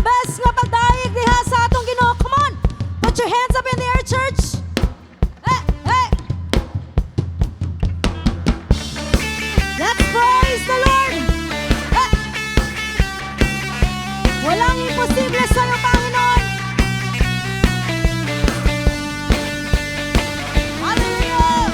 best nga pagdaig diha sa atong Ginoo. Come on, put your hands up in the air, church. Hey, hey. Let's praise the Lord. Hey. Walang imposible sa iyo, Panginoon. Hallelujah.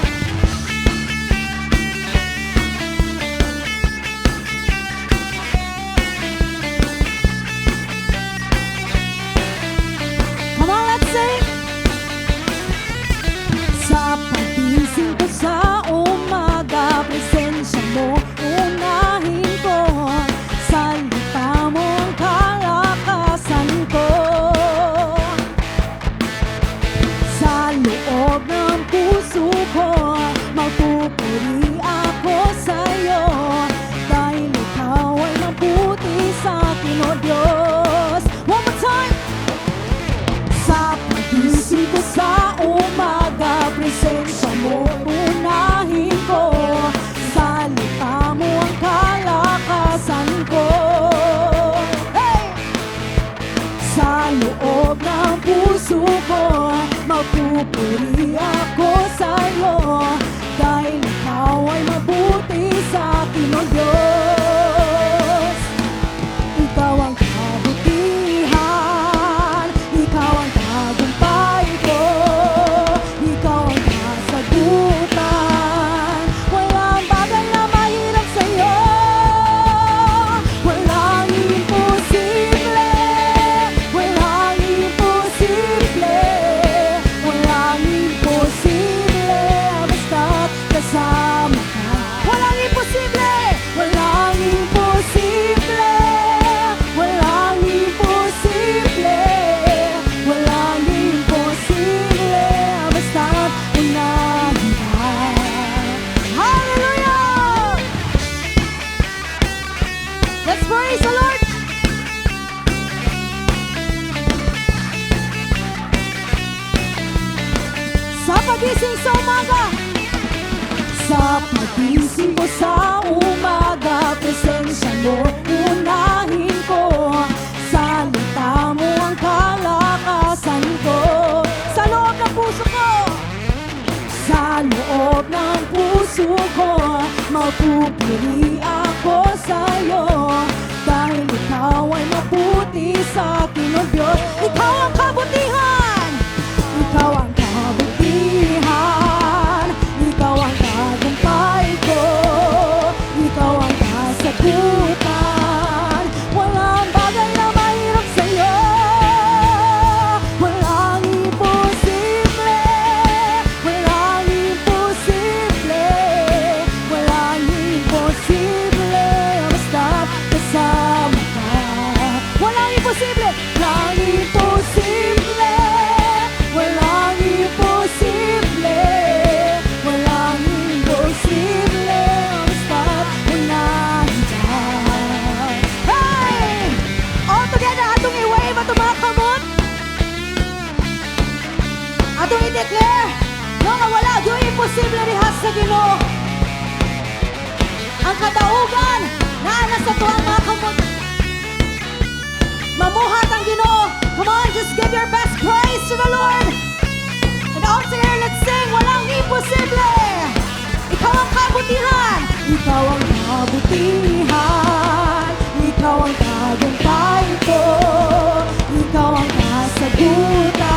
Come on, let's sing. Sa pagising ko sa umaga, presensya mo unahin ko. Salita mo ang kalakasan ko. Sa loob ng puso ko, magpupuri ako sa'yo. Dahil ikaw ay mabuti sa akin, O Diyos. One more time. Sa pagising ko sa umaga, presensya mo unahin ko. Salita mo ang kalakasan ko. Hey! Sa loob ng puso ko, magpupuri ako sa'yo. Dahil ikaw ay mabuti sa akin, O Diyos. Ikaw ang kabutihan, ikaw ang tagumpay ko, ikaw ang kasagutan. Walang bagay na mahirap sa'yo, walang imposible, walang imposible, walang imposible, basta't kasama ka. Walang imposible, walang imposible, walang imposible, walang imposible, basta't unahin ka. Hallelujah! Let's praise the Lord! Sa pagising sa umaga, sa pagising ko sa umaga, presensya mo unahin ko. Salita mo ang kalakasan ko. Sa loob ng puso ko, sa loob ng puso ko, magpupuri ako sa'yo. Dahil ikaw ay mabuti sa akin, O Diyos. Ikaw ang kabutihan, ikaw ang kabutihan, ikaw ang tagumpay ko, ikaw ang kasagutan. Walang bagay na mahirap sa'yo, walang imposible, walang imposible, walang imposible, basta't kasama ka. Walang imposible, walang imposible, walang imposible, walang imposible, basta't unahin ka. Hey! All together, atong i-wave atong mga kamot. Atong i-declare, nga wala do'y imposible rihas sa Ginoo. Ang kadaugan na nasa tuwang mga kamot. Mamuhat ang Ginoo. Come on, just give your best praise to the Lord. And all together, let's sing, walang imposible. Ikaw ang kabutihan, ikaw ang kabutihan, ikaw ang tagumpay ko, ikaw ang kasagutan.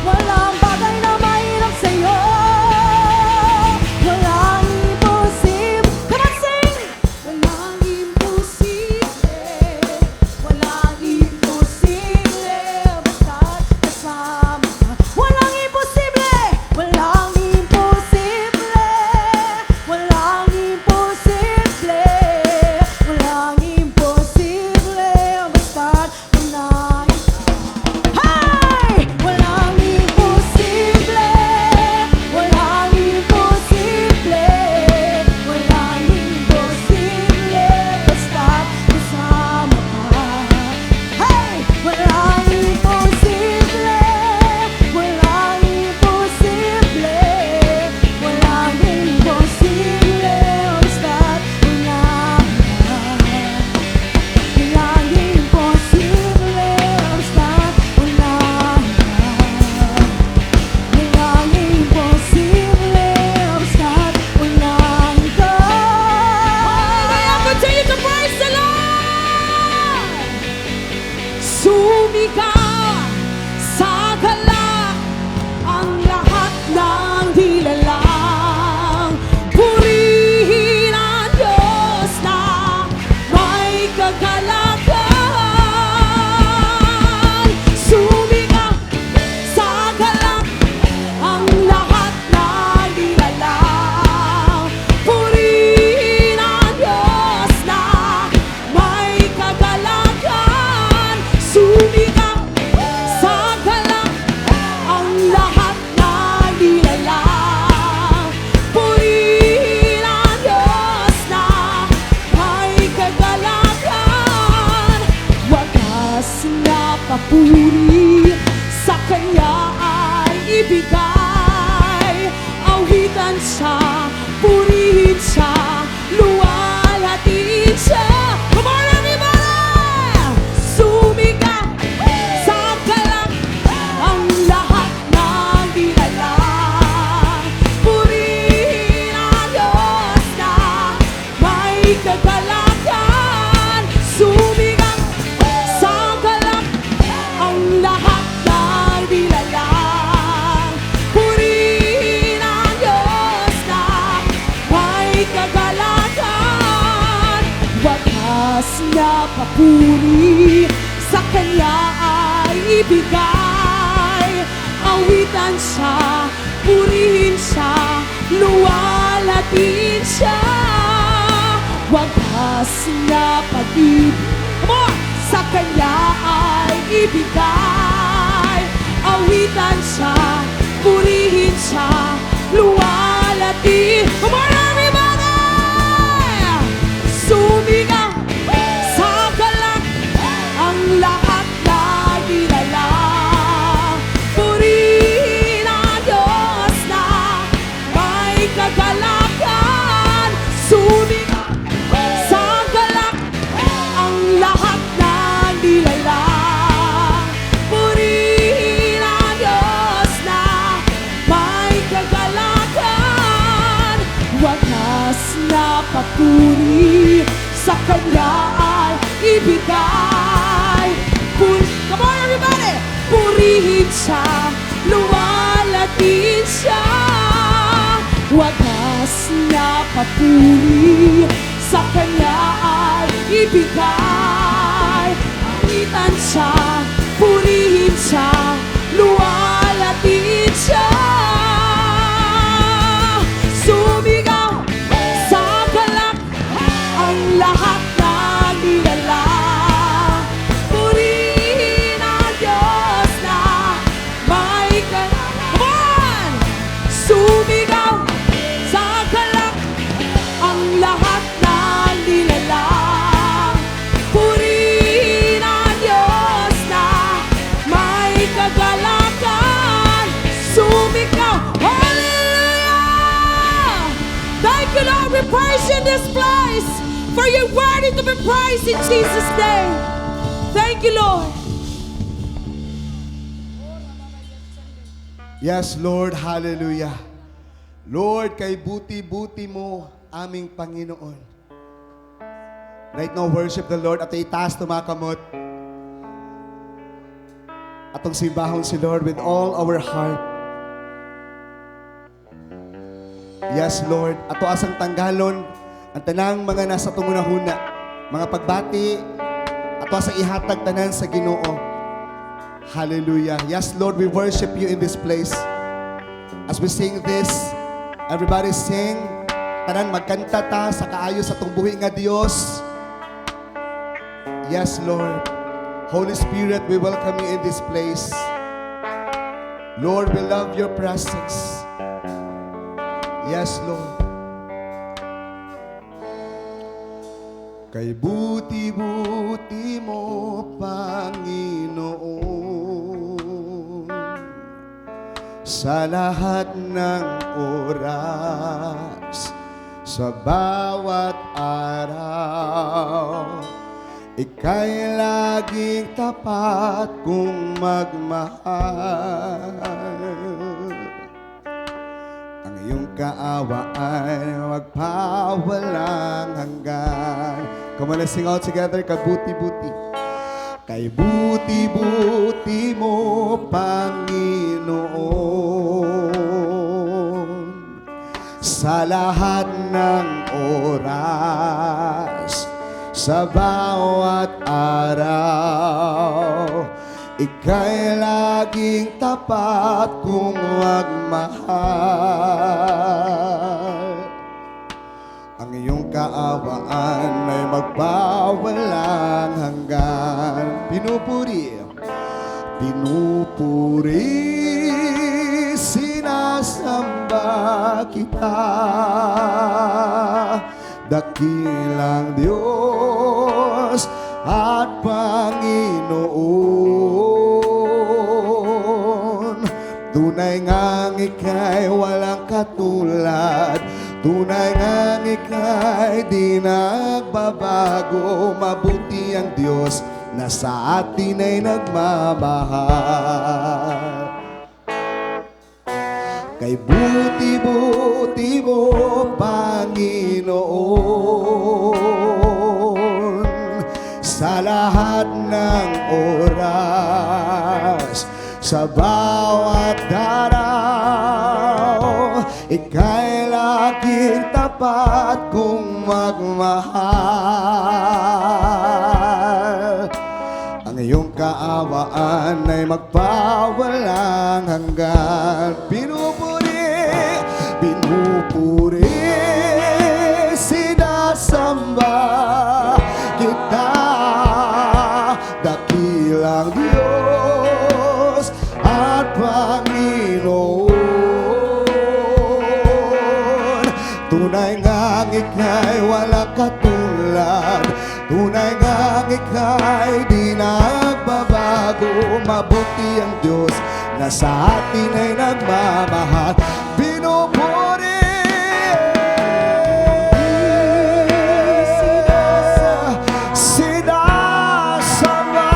Walang bagay na mahirap sa'yo, walang imposible. Come on, sing! Walang imposible, walang imposible, basta't kasama ka. Walang imposible, walang imposible, walang imposible, walang imposible, basta't Sumigaw sa galak ang lahat ng nilalang. Purihin ang Diyos na may kagalakan. Sumigaw sa galak ang lahat ng nilalang. Purihin ang Diyos na may kagalakan. Sumigaw sa galak ang lahat ng nilalang. Purihin ang Diyos na may kagalakan. Wagas na papuri sa Kanya ay ibigay. Awitan siya, purihin siya, luwalhatiin siya. Come on everybody! Sumigaw sa galak ang lahat ng nilalang. Purihin ang Diyos na may kagalakan. Sumigaw sa galak ang lahat ng nilalang. Purihin ang Diyos na may kagalakan. Wagas na papuri sa Kanya ay ibigay. Awitan siya, purihin siya, luwalhatiin siya. Wagas na pag-ibig, come on, sa Kanya ay ibigay. Awitan siya, purihin siya, luwalhatiin. Come on everybody! Sumigaw sa galak ang lahat ng nilalang. Purihin ang Diyos na may kagalakan. Sumigaw sa galak ang lahat ng nilalang. Purihin ang Diyos na may kagalakan. Wagas na papuri sa Kanya ay ibigay. Come on everybody! Purihin siya, luwalhatiin siya. Wagas na papuri sa Kanya ay ibigay. Awitan siya, purihin siya, luwalhatiin siya. Sumigaw sa galak ang lahat ng nilalang. Purihin ang Diyos na may kagalakan. Sumigaw sa galak ang lahat ng nilalang. Purihin ang Diyos na may kagalakan. Sumigaw, hallelujah! Thank you, Lord, we praise you in this place, for you're worthy to be praised in Jesus' name. Thank you, Lord. Yes, Lord, hallelujah. Lord, kay buti-buti mo aming Panginoon. Right now, worship the Lord at itaas na mga kamot. Atong simbahon si Lord with all our heart. Yes, Lord, ato asang tanggalon ang tanang mga nasa tungunahuna, mga pagbati, ato asang ihatag tanan sa Ginoo. Hallelujah. Yes, Lord, we worship you in this place. As we sing this, everybody sing. Tanan magkanta ta sa kaayo sa atong buhi nga Dios. Yes, Lord. Holy Spirit, we welcome you in this place. Lord, we love your presence. Yes, Lord. Kay buti-buti mo, Panginoon, sa lahat ng oras, sa bawat araw, ika'y laging tapat kong magmahal. Ang iyong kaawaan magpawalang hanggan. Come on, let's sing all together. Kabuti-buti. Kay buti-buti mo, Panginoon, sa lahat ng oras, sa bawat araw, ika'y laging tapat kong magmahal. Ang iyong kaawaan ay magbawalang hanggan. Pinupuri, sinasamba kita, dakilang Diyos at Panginoon. Tunay ngang ika'y walang katulad, tunay ngang ika'y di nagbabago. Mabuti ang Diyos na sa atin ay nagmamahal. Kay buti-buti mo, Panginoon, sa lahat ng oras, sa bawat araw, ika'y laging tapat kong magmahal. Ang iyong kaawaan ay magpawalang hanggan. Pinupuri, sinasamba kita, dakilang Diyos at Panginoon. Tunay ngang ika'y walang katulad, tunay ngang ika'y di nagbabago. Mabuti ang Diyos na sa atin ay nagmamahal. Pinupuri, sinasamba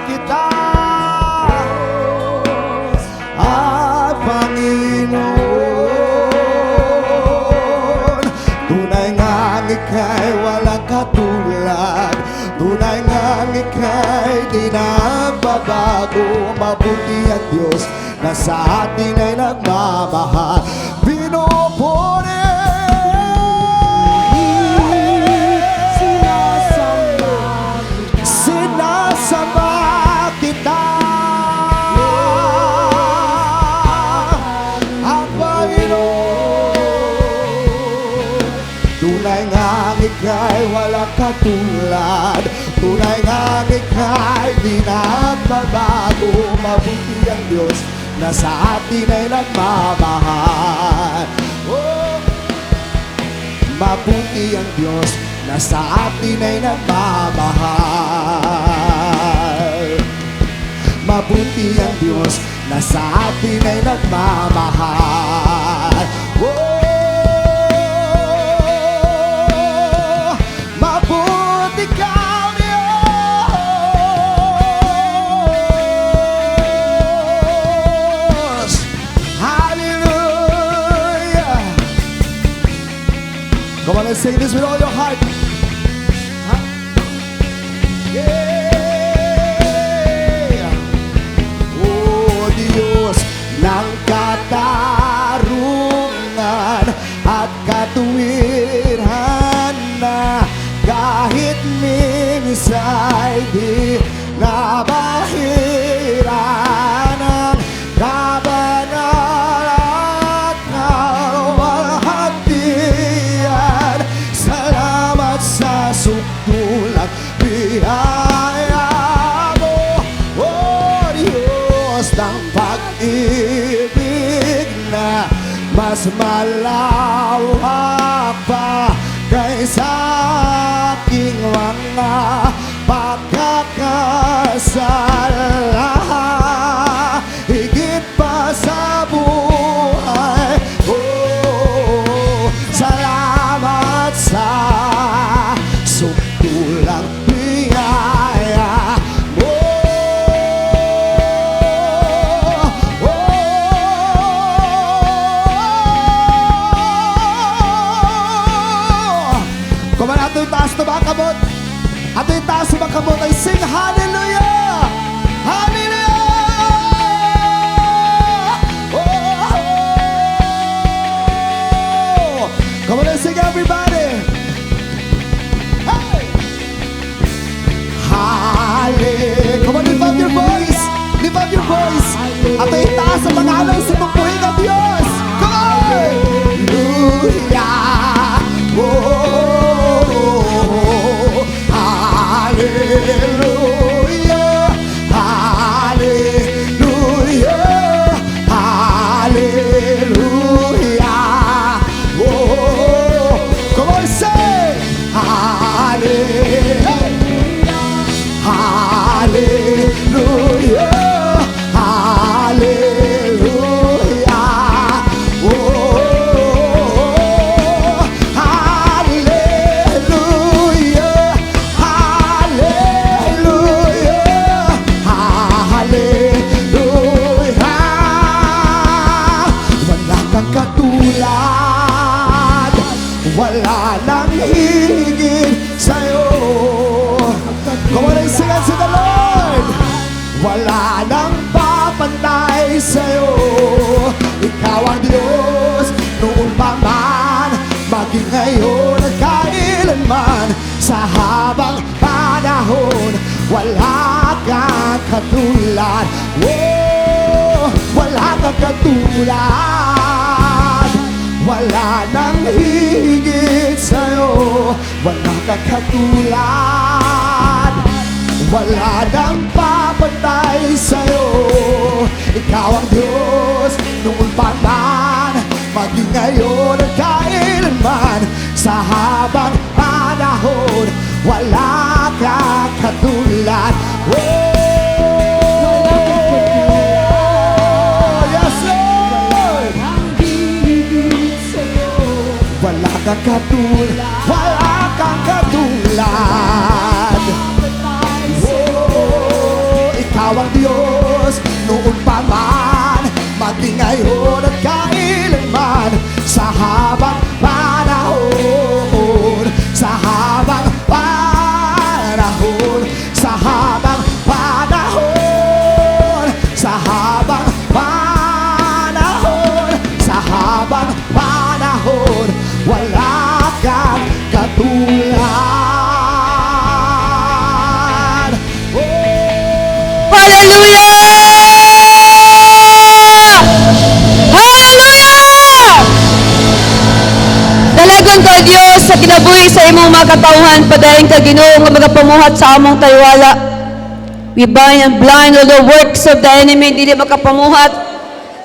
kita, at Panginoon. Tunay ngang ika'y walang katulad, tunay ngang ika'y di nagbabago. Mabuti ang Diyos na sa atin ay nagmamahal. Pinupuri, sinasamba kita, ang Panginoon. Tunay ngang ika'y walang katulad, tunay ngang ika'y di nagbabago. Mabuti ang Diyos na sa atin ay nagmamahal. Oh, mabuti ang Diyos na sa atin ay nagmamahal. Mabuti ang Diyos na sa atin ay nagmamahal. Oh, mabuti ka, Diyos. Hallelujah. Come on, let's sing this with all your heart. Yeah. Oh, Diyos ng katarungan at katuwiran na kahit minsa'y di nabahira ng kabanalan at kalwalhatian. Salamat sa sukdulang biyaya mo, oh Diyos ng pag-ibig na mas malawak pa kaysa aking mga pagkakasala. Higit pa sa buhay, oh, salamat sa sukdulang biyaya mo. Kung man ato yung taas na mga kamot, ato yung taas na mga kamot ay sing hallelujah. Yes! Come on! Hallelujah! Oh, hallelujah! Hallelujah! Hallelujah! Oh, come on, say! Hallelujah! Hallelujah! Hallelujah! Oh, hallelujah! Hallelujah! Hallelujah! Wala kang katulad, wala nang higit sa'yo. Come on and sing it to the Lord. Wala nang papantay sa'yo. Ikaw ang Diyos noon pa man, maging ngayon at kailanman. Sa habang panahon, wala kang katulad. Oh, wala kang katulad. Wala nang higit sa'yo. Wala kang katulad. Wala nang papantay sa'yo. Ikaw ang Diyos noon pa man, maging ngayon at kailanman. Sa habang panahon, wala kang katulad. Oh, yes, Lord! Wala kang katulad. Wala kang katulad. Ikaw ang Diyos noon pa man, maging ngayon at kailanman. Sa habang panahon, sa habang panahon, sa habang panahon, sa habang panahon, sa habang panahon, wala kang katulad. Dalagon ka Dios sa kinabuhi sa imong mga katawhan, padayon ka Ginoo nga magapamuhat sa among taywala. We bind and blind all the works of the enemy, dili makapamuhat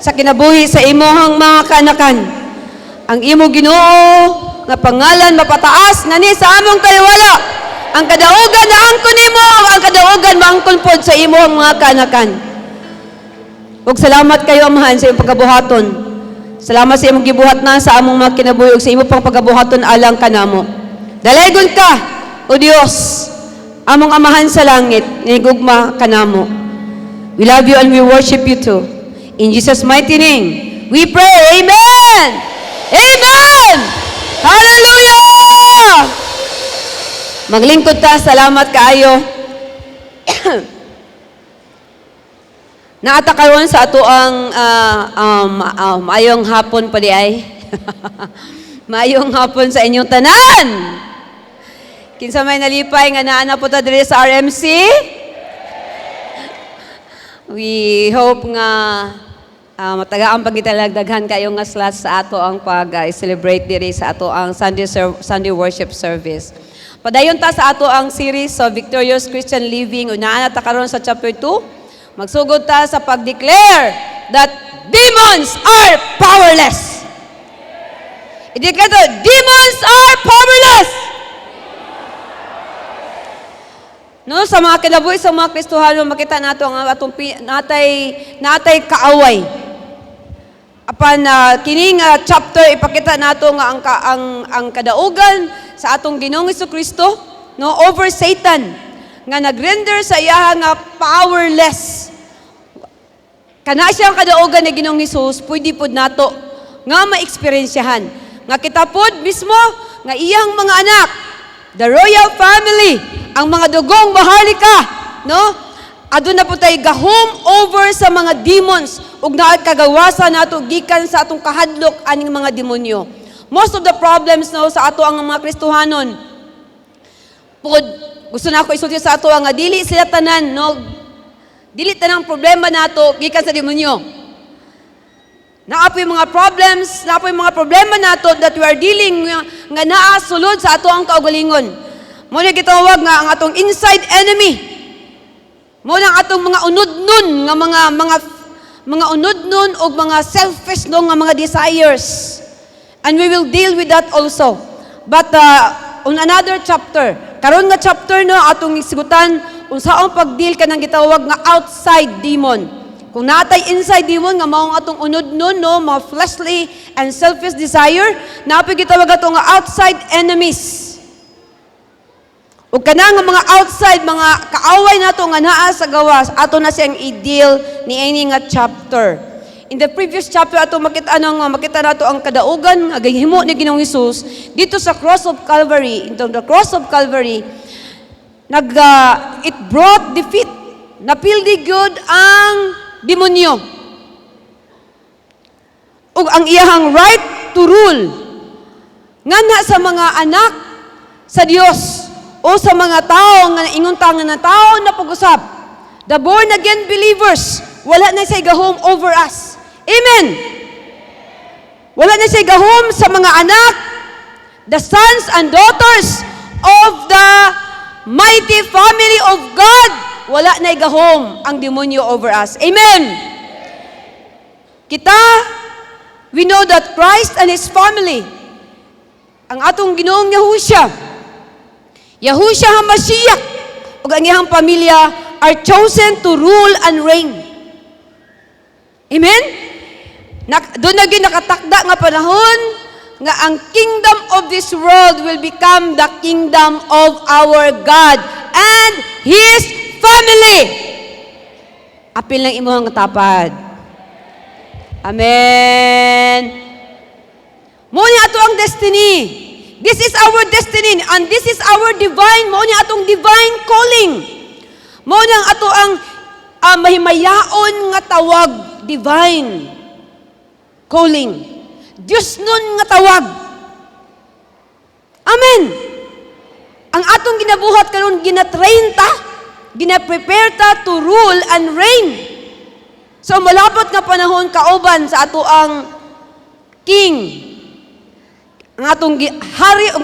sa kinabuhi sa imong mga kanakan. Ang imo Ginoo nga pangalan mapataas ngani sa among taywala. Ang kadaugan na angkon nimo, ang kadaugan maangkon pod sa imong mga kanakan. Ug salamat kayo amahan sa imong pagkabuhaton. Salamat sa imong gibuhat na sa among mga kinabuhi ug sa imong pang pagkabuhaton alang kanamo. Dalaygon ka, O Dios, among amahan sa langit, nigugma kanamo. We love you and we worship you too. In Jesus' mighty name, we pray. Amen! Amen! Hallelujah! Maglingkod ta, salamat kaayo. Naata karon sa ato ang maayong hapon pa di ay. Maayong hapon sa inyong tanan. Kinsa may nalipay nga naa po ta diri sa RMC. We hope nga matagaan pagkitalagdaghan kayo nga slots sa ato ang pag-celebrate diri sa ato ang Sunday worship service. Padayon ta sa ato ang series of Victorious Christian Living. Unaan ta karon sa chapter 2. Magsugod ta sa pag-declare that demons are powerless. I-declare to, demons are powerless. No, sa mga kinabuhi sa mga Kristohano, makita nato ang atong natay kaaway. Apan kining chapter ipakita nato nga ang kadaugan sa atong Ginoong Jesucristo, no, over Satan nga nagrender sa iya nga powerless. Kana siyang kadaugan ni Ginoong Hesus, pwede pod nato nga maeksperiensyahan. Nga kita pod mismo nga iyang mga anak, the royal family, ang mga dugong maharlika, no? Aduna po tay gahom over sa mga demons ug naay kagawasan nato gikan sa atong kahadlok aning mga demonyo. Most of the problems no sa ato ang mga Kristohanon pod gusto na ako isulti sa ato nga dili sila tanan no dili tanang problema nato gikan sa demonyo. Naapoy mga problems, naapoy mga problema nato that we are dealing nga naa sulod sa ato ang kaugalingon. Mo na gitawag nga ang atong inside enemy. Mo na ang atong mga unudnon nga mga unudnon o mga selfish no nga mga desires. And we will deal with that also. But on another chapter, karon nga chapter no atong isigutan unsaon pagdeal kanang gitawag nga outside demon. Kung natay inside demon nga maong atong unod-non no, mga fleshly and selfish desire, napay gitawag ato nga outside enemies. Ug kana nga mga outside, mga kaaway nato nga naa sa gawas, ato na siyang i-deal ni ini nga chapter. In the previous chapter ato makita nato ang kadaugan nga gihimo ni Ginoong Hesus dito sa cross of Calvary. Into the cross of Calvary, it brought defeat. Napildi gyud ang demonyo. Ug ang iyahang right to rule ngana sa mga anak sa Dios o sa mga tao nga ingon tangan na tao na pag-usab. The born again believers, wala na siya gahom over us. Amen. Wala na siya gahom sa mga anak, the sons and daughters of the mighty family of God. Wala na igahom ang demonyo over us. Amen! Kita, we know that Christ and His family, ang atong Ginoong Yahushua HaMashiach, ug ang iyang pamilya are chosen to rule and reign. Amen? Doon na nakatakda nga panahon nga ang kingdom of this world will become the kingdom of our God and His family. Apil ng imuhang tapad. Amen. Muna ato ang destiny. This is our destiny and this is our divine, muna atong divine calling. Muna ato ang mahimayaon nga tawag, divine calling. Diyos nun nga tawag. Amen. Ang atong ginabuhat karon ginatrain ta, gina-prepare ta to rule and reign. So malapot nga panahon kauban sa ato ang king, ang atong hari, ang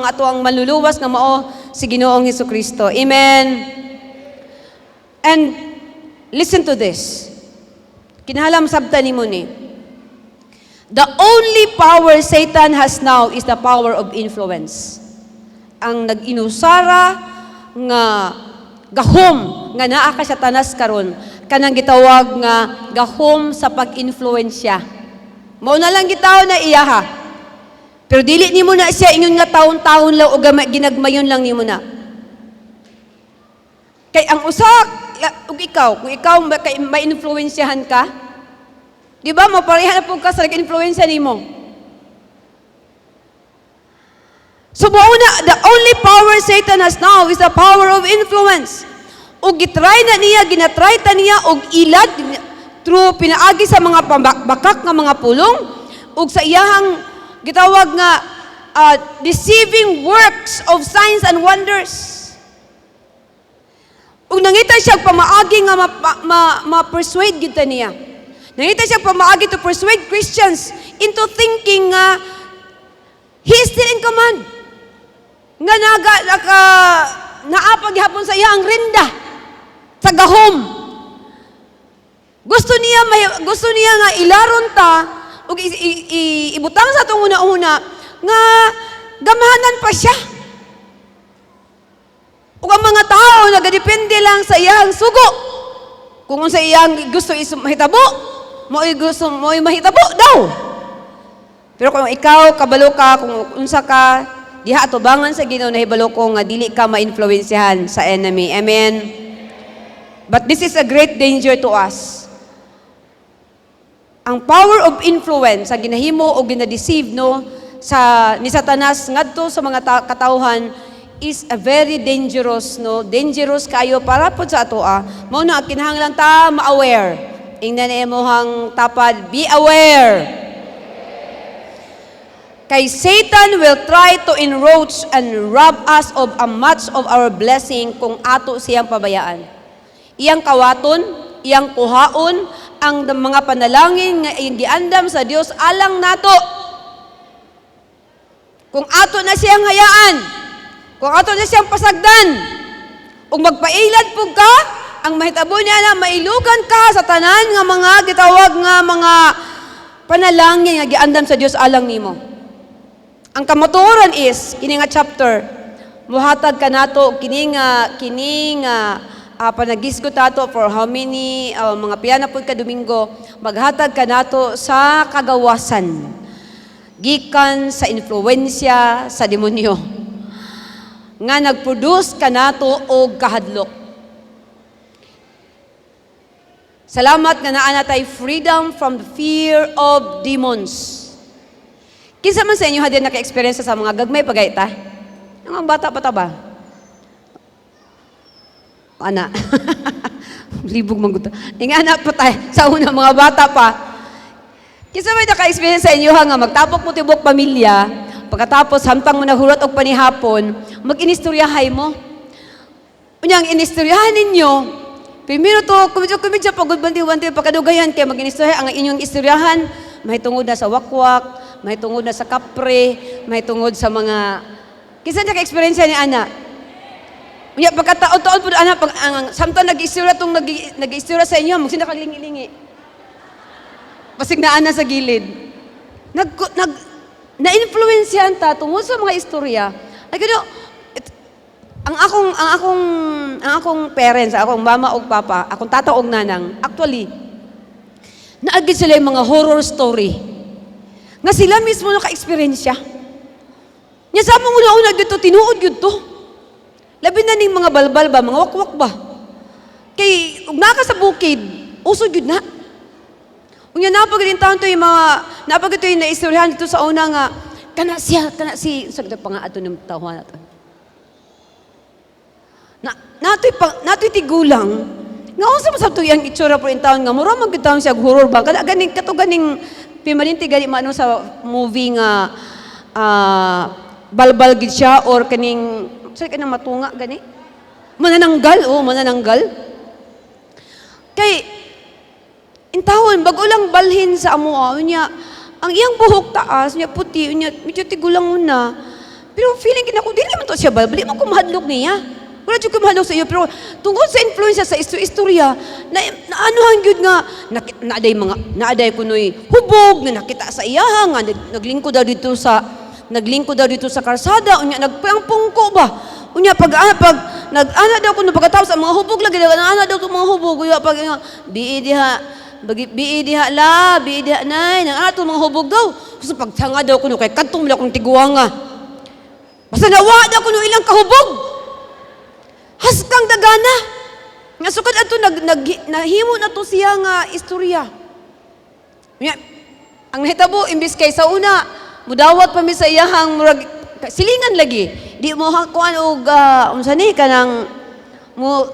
ato ang maluluwas nga mao si Ginoong Hesukristo. Amen. And listen to this. Kinahanglan sabta nimo ni. The only power Satan has now is the power of influence. Ang nag-inusara nga gahom nga naa ka sa tanas karon kanang gitawag nga gahom sa pag-influensya. Mao na lang gitaw na iyaha. Pero dili nimo na siya ingon nga taon-taon lang o ginagmayon lang nimo na. Kay ang usak ug ikaw, kung ikaw ma-influensyahan ka, di ba mapareha na pud ka sa nag-influensya nimo. So, the only power Satan has now is the power of influence. O ginatry ta niya, og ilad, through pinaagi sa mga bakak nga mga pulong, o sa iyahang gitawag nga deceiving works of signs and wonders. O nangita siya pamaagi nga ma-persuade kita niya. Nangita siya pamaagi to persuade Christians into thinking nga He is still in command. Nga naapag hapon sa iya ang rinda sa gahom. Gusto niya nga ilaron ta ug ibutang sa atong una-una nga gamahanan pa siya. Ug ang mga tao nagadepende lang sa iyang sugo. Kung sa iyang gusto mahitabo, mo'y mahitabo daw. Pero kung ikaw kabalo ka, kung unsa ka diha atubangan sa Ginoo nahibalo ko nga dili ka ma-influensyahan sa enemy. Amen. But this is a great danger to us. Ang power of influence sa ginahimo o ginadeceive no ni Satanas ngadto sa mga katawhan is a very dangerous dangerous kayo para pud sa atoa. Mao na kinahanglan ta ma-aware. Ingnan imong tapad, be aware. Kay Satan will try to enroach and rob us of a much of our blessing kung ato siyang pabayaan. Iyang kawaton, iyang kuhaon ang mga panalangin nga iyang giandam sa Dios alang nato. Kung ato na siyang hayaan, kung ato na siyang pasagdan, ug magpailad pug ka, ang mahitabo niya na mailugan ka sa tanan nga mga gitawag nga mga panalangin nga giandam sa Dios alang nimo. Ang kamatuoran is kini nga chapter muhatag ka nato kini nga panagisgot nato for how many mga piyana pud ka Domingo, maghatag ka nato sa kagawasan gikan sa influensya sa demonyo nga nagproduce ka nato og kahadlok. Salamat nga naa natay freedom from the fear of demons. Kinsa man sa inyo hadin naka-experience sa mga gagmay pagayta? Ang mga bata pa ta ba? Ana. Libog mangguta. Ingana pa tayo sa una mga bata pa. Kinsa may naka-experience sa inyo nga magtapok mo tibok pamilya, pagkatapos hamtang mo naghurot og panihapon, mag-inistoryahay mo. Unyang inistoryahan ninyo, primero to, kumidya pagod-banti-banti, pagkadugayan kay mag-inistoryahay ang inyong istoryahan, may tungod na sa wakwak, may tungod na sa kapre, may tungod sa mga... Kinsa naka-experience ni Ana? Unya, pagkataon-taon po, Ana, samtang nag-istorya itong nag-istorya sa inyo, magsinda kaglingi-lingi. Pasig na Ana sa gilid. Na-influensyahan ta tungod sa mga istorya. Like, you know, ang akong parents, akong mama o papa, akong tata o nanang, actually, naagid sila yung mga horror story. Nga sila mismo naka-experience siya. Nya sa mong una-una dito, tinuod yun to. Labi na ning mga balbal ba, mga wakwak ba. Kay, ug naka sa bukid, usod yun na. Unya napagdin taon to yung mga, napagdito yung naistoryahan dito sa una nga, kana si, sagda pa nga ato ng tahuan nato. Nato'y tigulang, nga unsa man sabto yang itsura po in taon nga, mura man gitawon siya horror ba, kada ganing, kato ganing, pimalinti gani maano sa movie nga, balbal gid siya, or kaning, saan ka na matunga gani? Manananggal. Kay, intawon, bago lang balhin sa amoa, niya, ang iyang buhok taas, niya puti, niya, medyo tigulang una. Pero feeling kinako, dili man to siya balbal, di mo kumahadlok niya. Wala dyan kumahadlok sa iyo, pero tungkol sa influensya sa istorya, na anuhan yun nga, naaday kunoy hubog, na nakita sa iyaha, nga naglingko daw dito sa karsada, unya nagpangpungko ba? Unya nag-ana daw kuno pagkatapos ang mga hubog lagi, nag-ana daw itong mga hubog, unya bii diha nay, nang ato mga hubog daw. Kasi pagtanga daw kuno kay kantong mula kong tiguanga. Basta nawa daw kuno ilang kahubog. Haskang dagana. Nga sukad ato nahimo na to siya nga istorya. Ang nahitabo imbis kay sa una, mudawat pa mi sa iyahang murag silingan lagi. Di mo hakuan og unsa ni kanang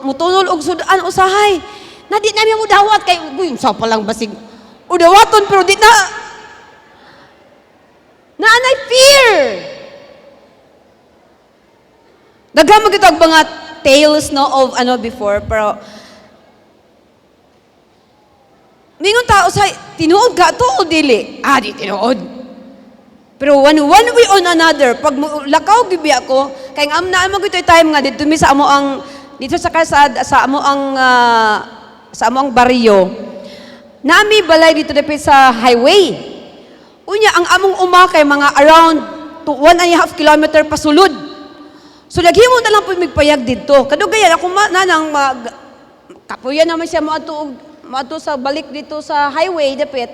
mutunol og sudan usahay. Na di namin mudawat kay uy sa pa lang basig. Udawaton pero di na anay fear. Daghang magitag mga tales no of before, pero mingon tao sa tinuod ka to o dili? Di tinuod. Pero one way on another, pag lakaw gibi ako, kay ang naamag ito'y time nga dito mi sa amo ang dito sa kalsada sa amo ang baryo. Nami balay dito dapit sa highway. Unya ang among umakay mga around 1.5 kilometer pasulod. So naghimo na lang po magpayag dito. Kadugayan ako nanang kapuyan naman siya moadto sa balik dito sa highway dapit.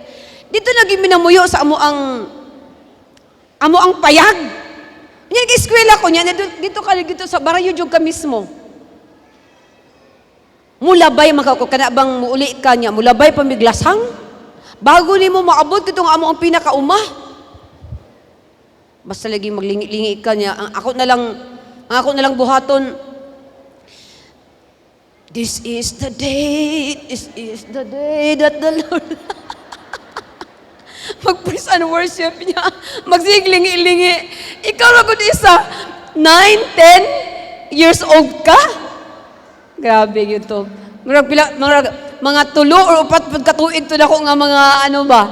Dito lagi minamuyo sa amo ang payag. Nya gi-eskwela ko nya dito sa baryo jud ka mismo. Mulabay makako kana bang muuli ka nya, mulabay pamiglasang. Bago nimo maabot kitong amo ang pinakauma. Basta lagi maglingi-lingi ka nya, ako na lang buhaton. This is the day that the Lord mag-praise and worship niya, magsiglingi-lingi. Ikaw lang kung isa, 9, 10 years old ka? Grabe yun to. mga tulo or upat pud katuig to nako nga mga ano ba.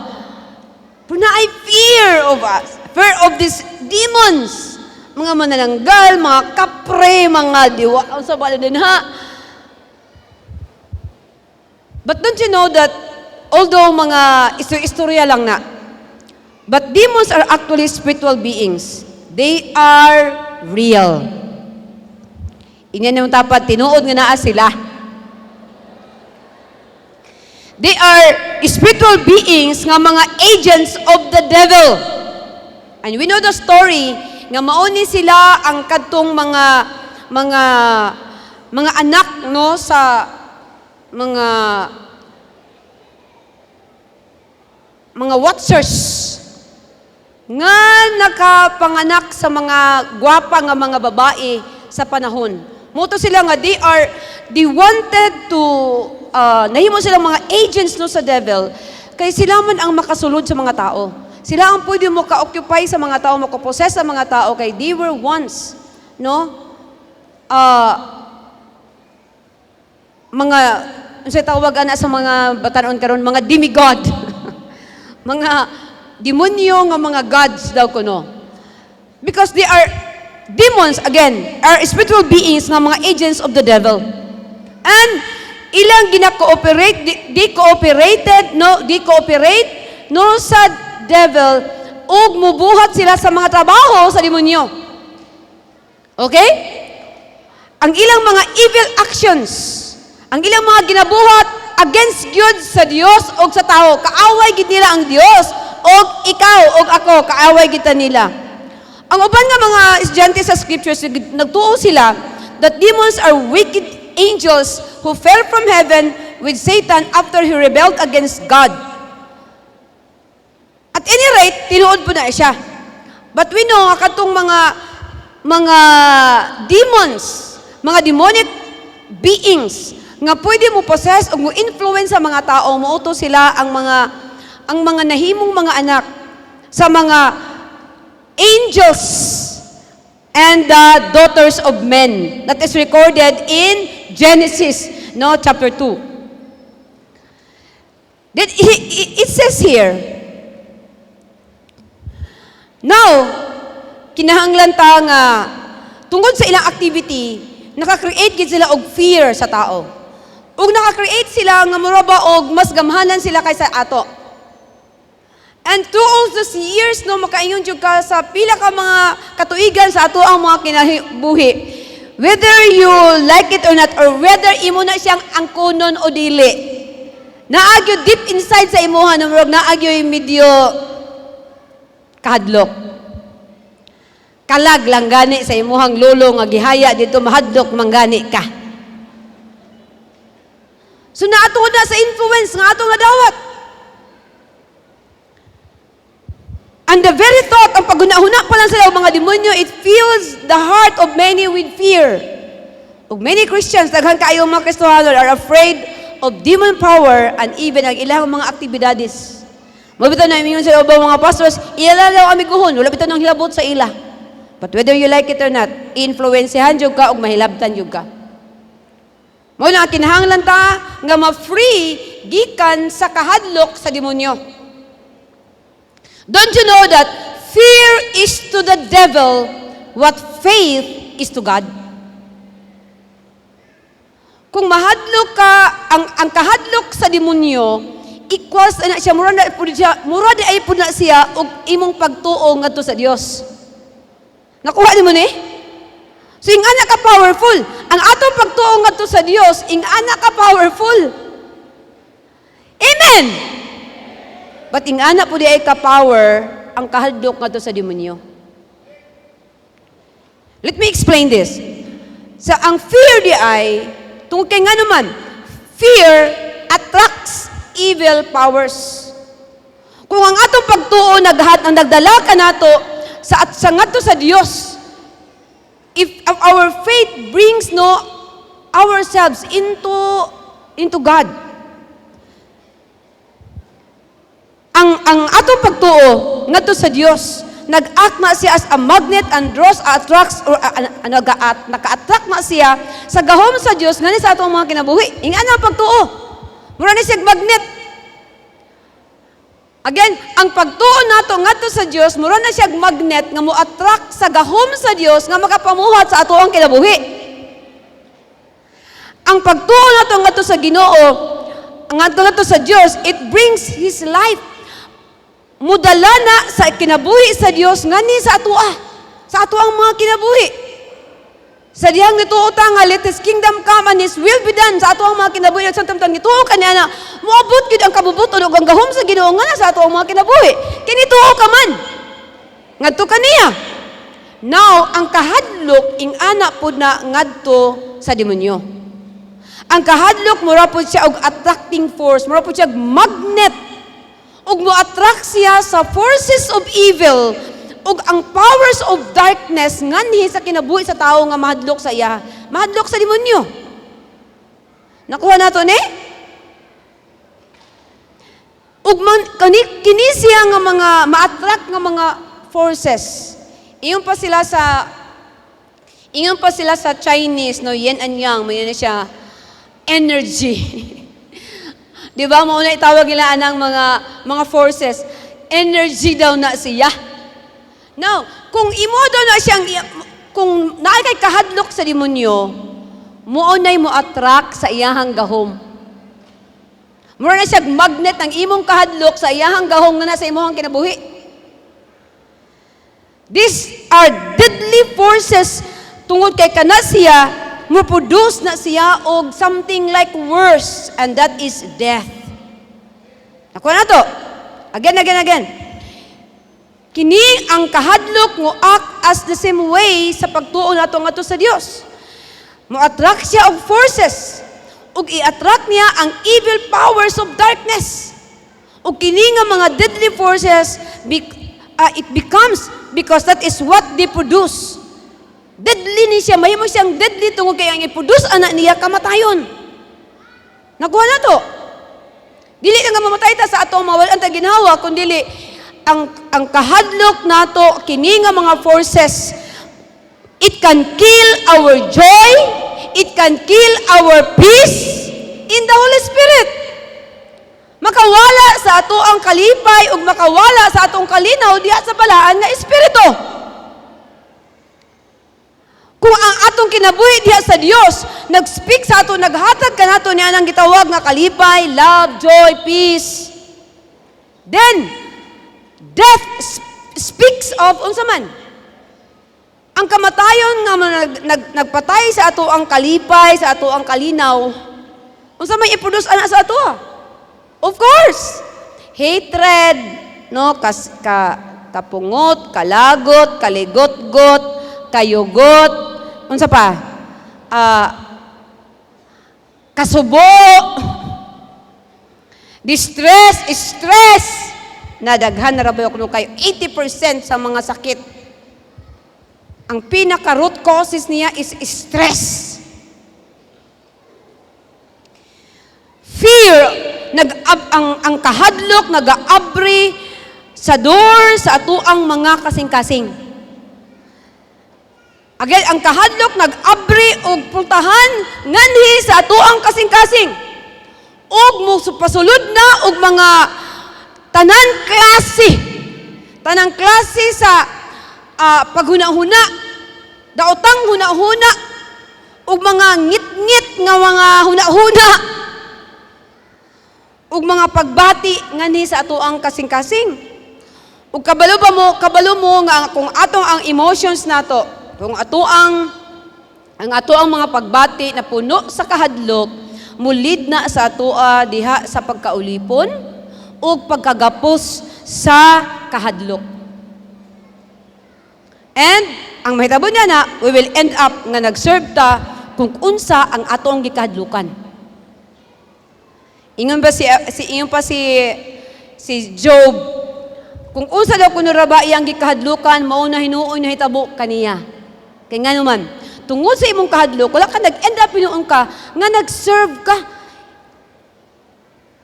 Pero na I fear of us. Fear of these demons. Mga manananggal, mga kapre, mga diwa, sa bala din ha. But don't you know that although mga istorya lang na, but demons are actually spiritual beings. They are real. Inyan yung tapat, tinuod nga naa sila. They are spiritual beings nga mga agents of the devil. And we know the story nga mauni sila ang kadtong mga anak no sa mga watchers nga nakapanganak sa mga gwapa nga mga babae sa panahon. Moto sila nga they wanted to nahimo silang mga agents no sa devil kay sila man ang makasulod sa mga tao. Sila ang pwede mo ka-occupy sa mga tao, makapossess sa mga tao kay they were once mga sa tawag ana sa mga batanon karon mga demigod. Mga demonyo nga mga gods daw kuno. Because they are demons again, are spiritual beings nga mga agents of the devil. And ilang gina-cooperate, they cooperate sa devil ug mubuhat sila sa mga trabaho sa demonyo. Okay? Ang ilang mga evil actions, ang ilang mga ginabuhat against God sa Dios o sa tao, kaaway gid nila ang Dios o ikaw o ako, kaaway gid nila. Ang uban nga mga estudyante sa scriptures, nagtuo sila that demons are wicked angels who fell from heaven with Satan after he rebelled against God. At any rate, tinuod po na siya. But we know, katong mga demons, mga demonic beings, nga pwede mo possess o mo influence sa mga tao, mauto sila ang mga nahimong mga anak sa mga angels and the daughters of men. That is recorded in Genesis, chapter 2. Then it says here, now, kinahanglan ta nga tungod sa ilang activity, naka-create gid sila og fear sa tao. Ug naka-create sila nga muraba og mas gamhanan sila kaysa ato. And through all those years, makaingon jud ka sa pila ka mga katuigan sa ato ang mga kinabuhi. Whether you like it or not, or whether imo na siyang angkunon o dili, naagyo deep inside sa imuha, naagyo yung medyo kahadlok. Kalag lang gani sa imuhang lolo nga gihaya dito mahadlok manggani ka. So naato na sa influence nga ato nga dawat. And the very thought ang paghuna-huna pa lang sa mga demonyo, it fills the heart of many with fear. Ug many Christians, daghan kaayo mga Kristohano, are afraid of demon power and even ang ilang mga aktibidades. Mabitaw na imingon sa ubang mga pastors, ilalaw amiguhon, wala bitaw nang hilabot sa ila. But whether you like it or not, influencehan jud ka ug mahilabtan jud ka. Mao na kinahanglan ta nga ma-free gikan sa kahadlok sa demonyo. Don't you know that fear is to the devil what faith is to God? Kung mahadlok ka, ang kahadlok sa demonyo, equals na siya, mura di ay po na siya og imong pagtuo ngadto sa Dios. Nakuha ni mo ni? So, ing anak ka powerful. Ang atong pagtuo ngadto sa Dios, ing anak ka powerful. Amen! But ing anak po di ay ka-power ang kahadlok ngadto sa demonyo. Let me explain this. Sa ang fear di ay, tungkol kay nga naman, fear attracts evil powers. Kung ang atong pagtuo ang nagdala ka nato sa ngadto sa Dios, if our faith brings ourselves into God, ang atong pagtuo ngadto sa Dios, nag-act na siya as a magnet and attracts or naka-attract na siya sa gahom sa Dios ngani sa atong mga kinabuhi. Ingana ang pagtuo. Mura na siya magnet. Again, ang pagtuon nato ngadto sa Dios, mura na siya magnet nga mo-attract sa gahom sa Dios nga makapamuhat sa ato ang kinabuhi. Ang pagtuon nato ngadto sa Ginoo, ngadto sa Dios, it brings His life. Mudala na sa kinabuhi sa Dios ngani sa ato ang mga kinabuhi. Sa diyang nituota nga, let His kingdom come and His will be done sa ato ang mga kinabuhi. Nagsantamtan nituo kanya na, muabot gid ang kabubuton o ang gahom sa Ginoo nga na sa ato ang mga kinabuhi. Kinituo ka man. Ngadto kaniya. Now, ang kahadlok, ing anak po na ngadto sa demonyo. Ang kahadlok, mura po siya og attracting force, mura po siya magnet. Og mo-attract siya sa forces of evil, ug ang powers of darkness nganhi sa kinabuhi sa tao nga mahadlok sa iya, mahadlok sa demonyo. Nakuha nato ni? Ug kini siya nga mga ma-attract nga mga forces. Ingon pa sila sa Chinese, no, yin and yang, may siya energy. Di ba mo na itawag nila anang mga forces, energy daw na siya. Now, kung imo daw na siyang, kung naay kay kahadlok sa demonyo, muonay mo attract sa iyahang gahom. Mura na siya magnet ng imong kahadlok sa iyahang gahom na nasa imong kinabuhi. These are deadly forces tungod kay kana siya, mo-produce na siya og something like worse, and that is death. Ako na to. Again. Kini ang kahadlok mo act as the same way sa pagtuon nato ngadto sa Dios. Mo-attract siya og forces. Ug i-attract niya ang evil powers of darkness. Ug kini nga mga deadly forces, it becomes because that is what they produce. Deadly ni siya, mahimo siyang deadly tungod kay ang i-produce anak niya kamatayon. Nakuha na to. Dili na nga mamatay ta sa atong mawalan ta ginhawa, kundi ang kahadlok nato kini nga mga forces, it can kill our joy, it can kill our peace in the Holy Spirit. Makawala sa ato ang kalipay ug makawala sa atong kalinaw diha sa balaan nga espiritu. Kung ang atong kinabuhi diha sa Dios nag-speak sa ato, naghatag kanato niya nang gitawag nga kalipay, love, joy, peace, then death speaks of unsa man. Ang kamatayon nga nagpatay sa ato ang kalipay, sa ato ang kalinaw, unsa man i-produce ana sa ato? Of course, hatred, no, kapungot, kalagot, kaligot-got, kayugot, unsa pa? Kasubo, distress, stress. Nadaghan na rabayo kuno kayo 80% sa mga sakit. Ang pinaka root causes niya is stress. Fear, ang kahadlok nag-aabri sa door sa atuang mga kasing-kasing. Again, ang kahadlok nag-abri og pultahan nganhi sa atuang kasing-kasing. Og mo pasulod na og mga tanang klase sa paghuna-huna, daotang huna-huna, ug mga ngit-ngit nga mga huna-huna, ug mga pagbati nganhi sa ato ang kasing-kasing. Ug kabalo mo nga kung atong ang emotions nato, kung ang ato ang mga pagbati na puno sa kahadlok, mulid na sa atoa diha sa pagkaulipon ug pagkagapos sa kahadlok. And ang mahitabo niya na, we will end up nga nag-serve ta kung unsa ang atong gikahadlukan. Ingon pa si Job, kung unsa daw kuno raba iyang gikahadlukan, mao na hinuon na hitabo kaniya. Kay ngano man, tungod sa imong kahadlok, wala ka nag-end up hinuon ka nga nag-serve ka.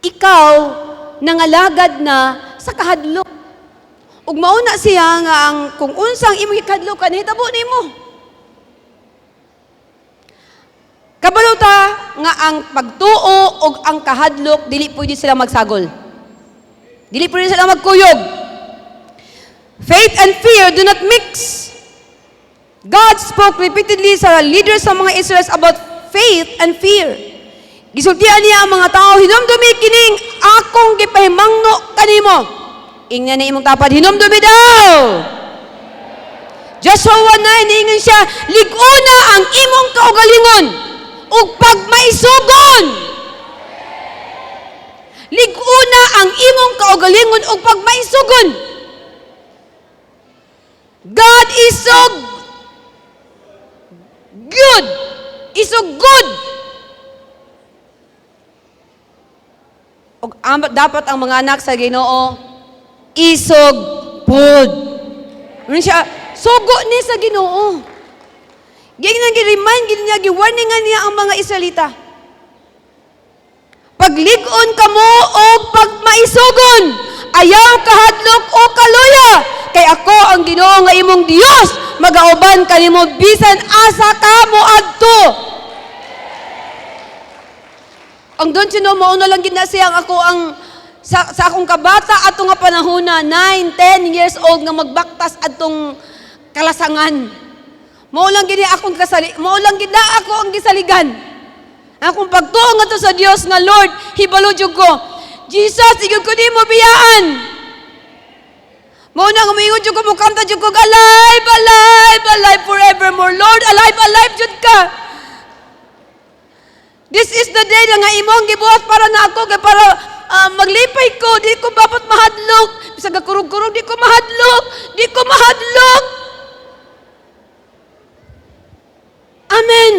Ikaw nangalagad na sa kahadlok. Ug mauna siya nga ang kung unsang imong gikahadlukan hitabo nimo. Kabalo ta nga ang pagtuo o ang kahadlok, dili pwede sila magsagol. Dili pwede sila magkuyog. Faith and fear do not mix. God spoke repeatedly sa leaders sa mga Israelites about faith and fear. Gisultian niya ang mga tao, hinumdumi kining akong gipahimangno kanimo. Ingnan ni imong tapad, hinumdumi daw. Joshua 1:9, niingon siya, liguna ang imong kaugalingon ug pagmaisugon. Liguna ang imong kaugalingon ug pagmaisugon. God is so good. Is so good. Og dapat ang mga anak sa Ginoo isog pud. Ano siya? Sugo ni sa Ginoo. Gi-remind niya, gi-warningan niya ang mga Israelita. Paglig-on kamo o pagmaisugon, ayaw kahadlok o kaluya, kay ako ang Ginoo nga imong Dios, magauban kanimo bisan asa kamo adto. Ang doon sino mauna lang gid na siya ako ang sa akong kabata ato nga panahon na 9, 10 years old nga magbaktas adtong kalasangan. Mao lang gid akong mao lang gid ako ang gisaligan. Akong pagtuo nga to sa Dios nga Lord, hibalo jud ko. Jesus, igud ko nimo biyaan. Mao na nga moingon jud ko mukanta jud ko alive, alive, alive forevermore. Lord, alive, alive jud ka. This is the day nga imong gibuhat para na ako kay para maglipay ko, di ko dapat mahadlok. Bisag kurog-kurog, di ko mahadlok. Di ko mahadlok. Amen.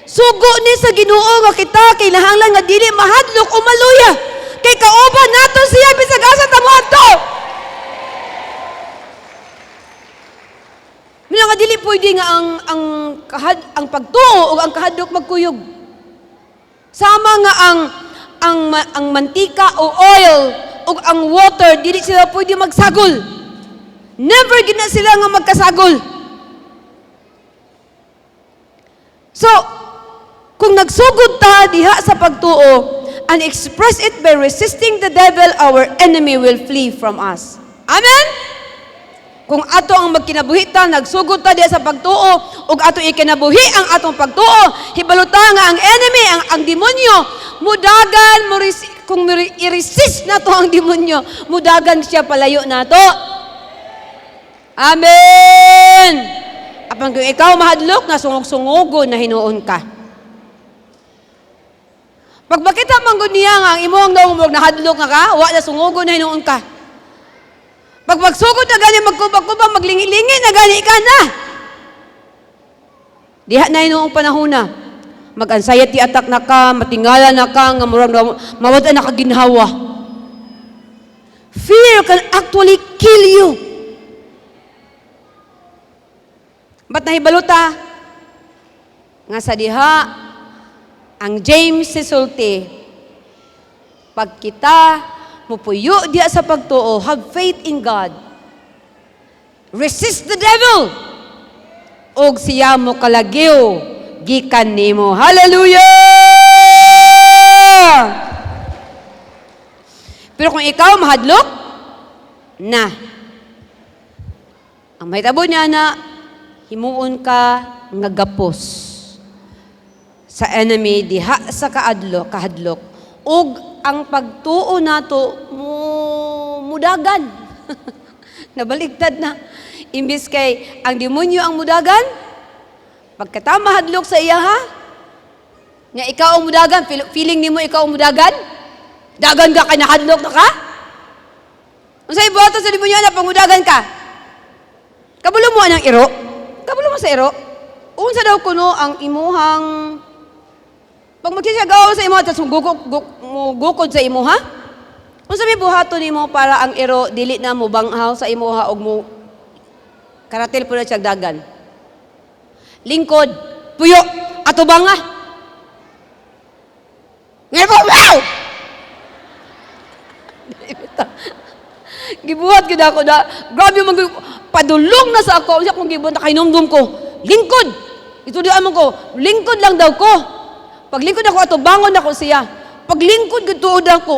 Sugo ni sa Ginoo nga kita kinahanglan nga dili mahadlok o maluya. Kay kauban nato siya bisag asa ta mo adto. Mina nga dili pwede nga ang pagtuo o ang kahadlok magkuyog. Sama nga ang mantika o oil o ang water, dili sila pwede magsagol. Never gid na sila nga magkasagol. So, kung nagsugod ta diha sa pagtuo and express it by resisting the devil, our enemy will flee from us. Amen? Kung ato ang magkinabuhi ta, nagsugod ta diha sa pagtuo, ug ato ikinabuhi ang atong pagtuo, hibaluta nga ang enemy, ang demonyo, mudagan, kung i-resist nato ang demonyo, mudagan siya palayo nato. Amen! Apan kung ikaw mahadlok, na sungog-sungogon na hinuon ka. Pag makita manggod niya nga, ang imo ang naumog na hadlok nga ka, wala sungogon na hinuon ka. Pag magsugod na gani, magkubag-kubag, maglingi-lingi na gani ka na. Diha na hinuong panahon na. Mag-anxiety attack na ka, matingala na ka, nga mawala na ka ginhawa. Fear can actually kill you. Ba't nahibaluta? Nga sa diha, ang James sisulti, pag kita mupuyo diya sa pagtuo, have faith in God. Resist the devil. Og siya mo kalagyo, gikan nimo. Hallelujah! Pero kung ikaw mahadlok, na. Ang mahitabo niya na, himuon ka nga gapos sa enemy diha sa kahadlok ug ang pagtuo nato mudagan. Nabaligtad na. Imbis kay ang demonyo ang mudagan, pagkata mahadlok sa iya ha, nga ikaw ang mudagan, feeling nimo ikaw ang mudagan, dagan ka kay nahadlok na ka? Unsay buhaton sa demonyo na pangudagan ka? Kabulo mo anang iro? Kabulo mo sa iro? Unsa daw kuno ang imuhang pag magsisagaw sa imo at gukod sa imo ha? Unsa may buhaton nimo para ang iro dili na mo banghaw sa imo ha og mo karatil po na siyang dagan? Lingkod, puyo, atubang nga. Ngayon po, wow! Gibuhat gid ako na, grabe man padulong na sa ako, siya kung gibuhat na kainumdum ko, lingkod! Ito di amon ko, lingkod lang daw ko. Paglingkod ako ato, bangon ako siya. Paglingkod gituod ako,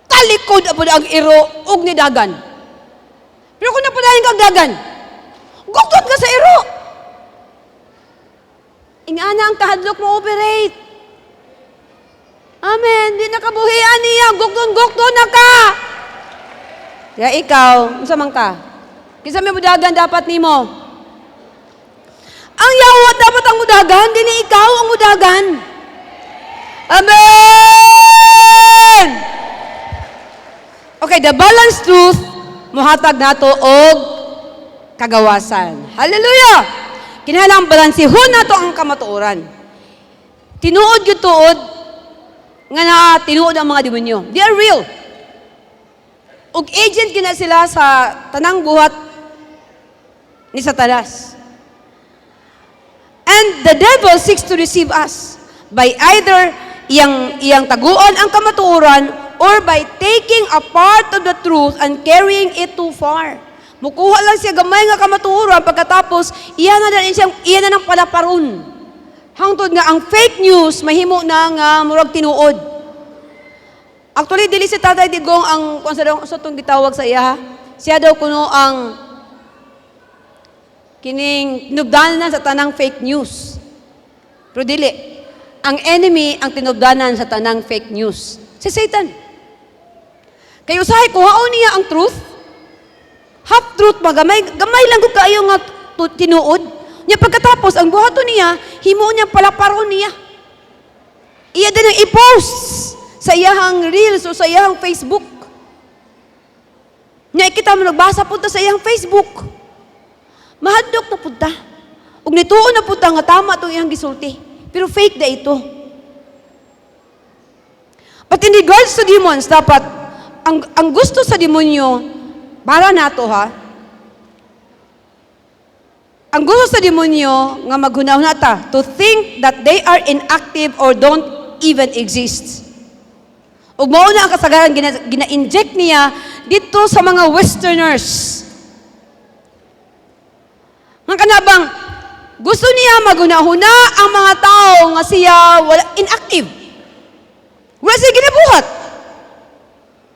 talikod apo ang iro ug ni dagan. Pero kung napadayon kang dagan, gugtod ka sa iro. Ingana ang kahadlok mo operate. Amen. Di nakabuhian niya. Gugton na ka. Kaya ikaw, unsa man ka? Kinsa may mudagan dapat nimo? Ang yawat dapat ang mudagan, dili ikaw ang mudagan. Amen! Okay, the balanced truth, muhatag nato og kagawasan. Hallelujah! Kinahanglan balansihon nato ang kamatuoran. Tinuod gyud tuod nga na tinuod ang mga demonyo. They are real. Ug agent gina sila sa tanang buhat ni Satanas. And the devil seeks to deceive us by either iyang taguan ang kamatuoran or by taking a part of the truth and carrying it too far. Mukuha lang siya gamay nga kamatuoran pagkatapos iyan na ng palaparon. Hangtod nga ang fake news mahimo na nga murag tinuod. Actually dili si Tatay Digong ang kung sa tong gitawag sa iya. Siya daw kuno ang kining tinubdanan sa tanang fake news. Pero dili. Ang enemy ang tinubdanan sa tanang fake news. Si Satan. Kayo usahay, kuhaon niya ang truth. Half truth ba? Gamay lang ko kayo nga tinuod. Nya pagkatapos, ang buhato niya, himo niya palaparon niya. Iya din ang i-post sa iyahang reels o sa iyahang Facebook. Nya kita mo nagbasa punta sa iyahang Facebook. Mahadlok na punta. Ug nituon na punta nga tama itong iyang gisulti. Pero fake na ito. But in regards to demons, dapat, ang gusto sa demonyo, para nato ha, ang gusto sa demonyo, nga maghunaw nata, to think that they are inactive or don't even exist. Ug mao na ang kasagaran gina-inject niya dito sa mga Westerners. Nga kanabang, gusto niya maghuna-huna ang mga tao nga siya wala inactive. Wala siya ginabuhat.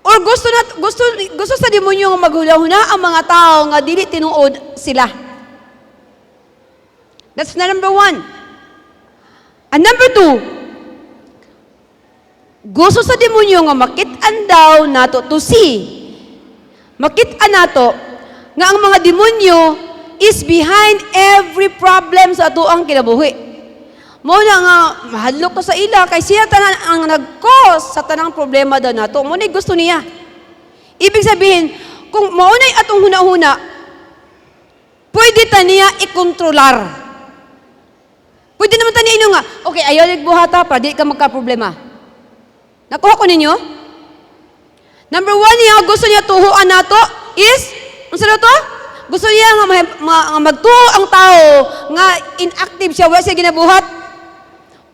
Or gusto sa demonyo nga maghuna-huna ang mga tao nga dili tinuod sila. That's na number 1. And number 2, gusto sa demonyo nga makit-an daw nato to see. Makit-an nato nga ang mga demonyo is behind every problem sa atuang kinabuhi. Mo na nga mahadlok ko sa ila kay siya tanan ang nag-cause sa tanang problema daw nato. Mo ni gusto niya. Ibig sabihin, kung mao nay atong huna-huna, pwede ta niya ikontrolar. Pwede naman ta niya nga, okay, ayaw nagbuhata pa, di ka magka-problema. Nakuha ko ninyo? Number 1 niya, gusto niya tuhuan nato is, ano sa to? Gusto niya nga magtuo ang tao nga inactive siya, wala siya ginabuhat.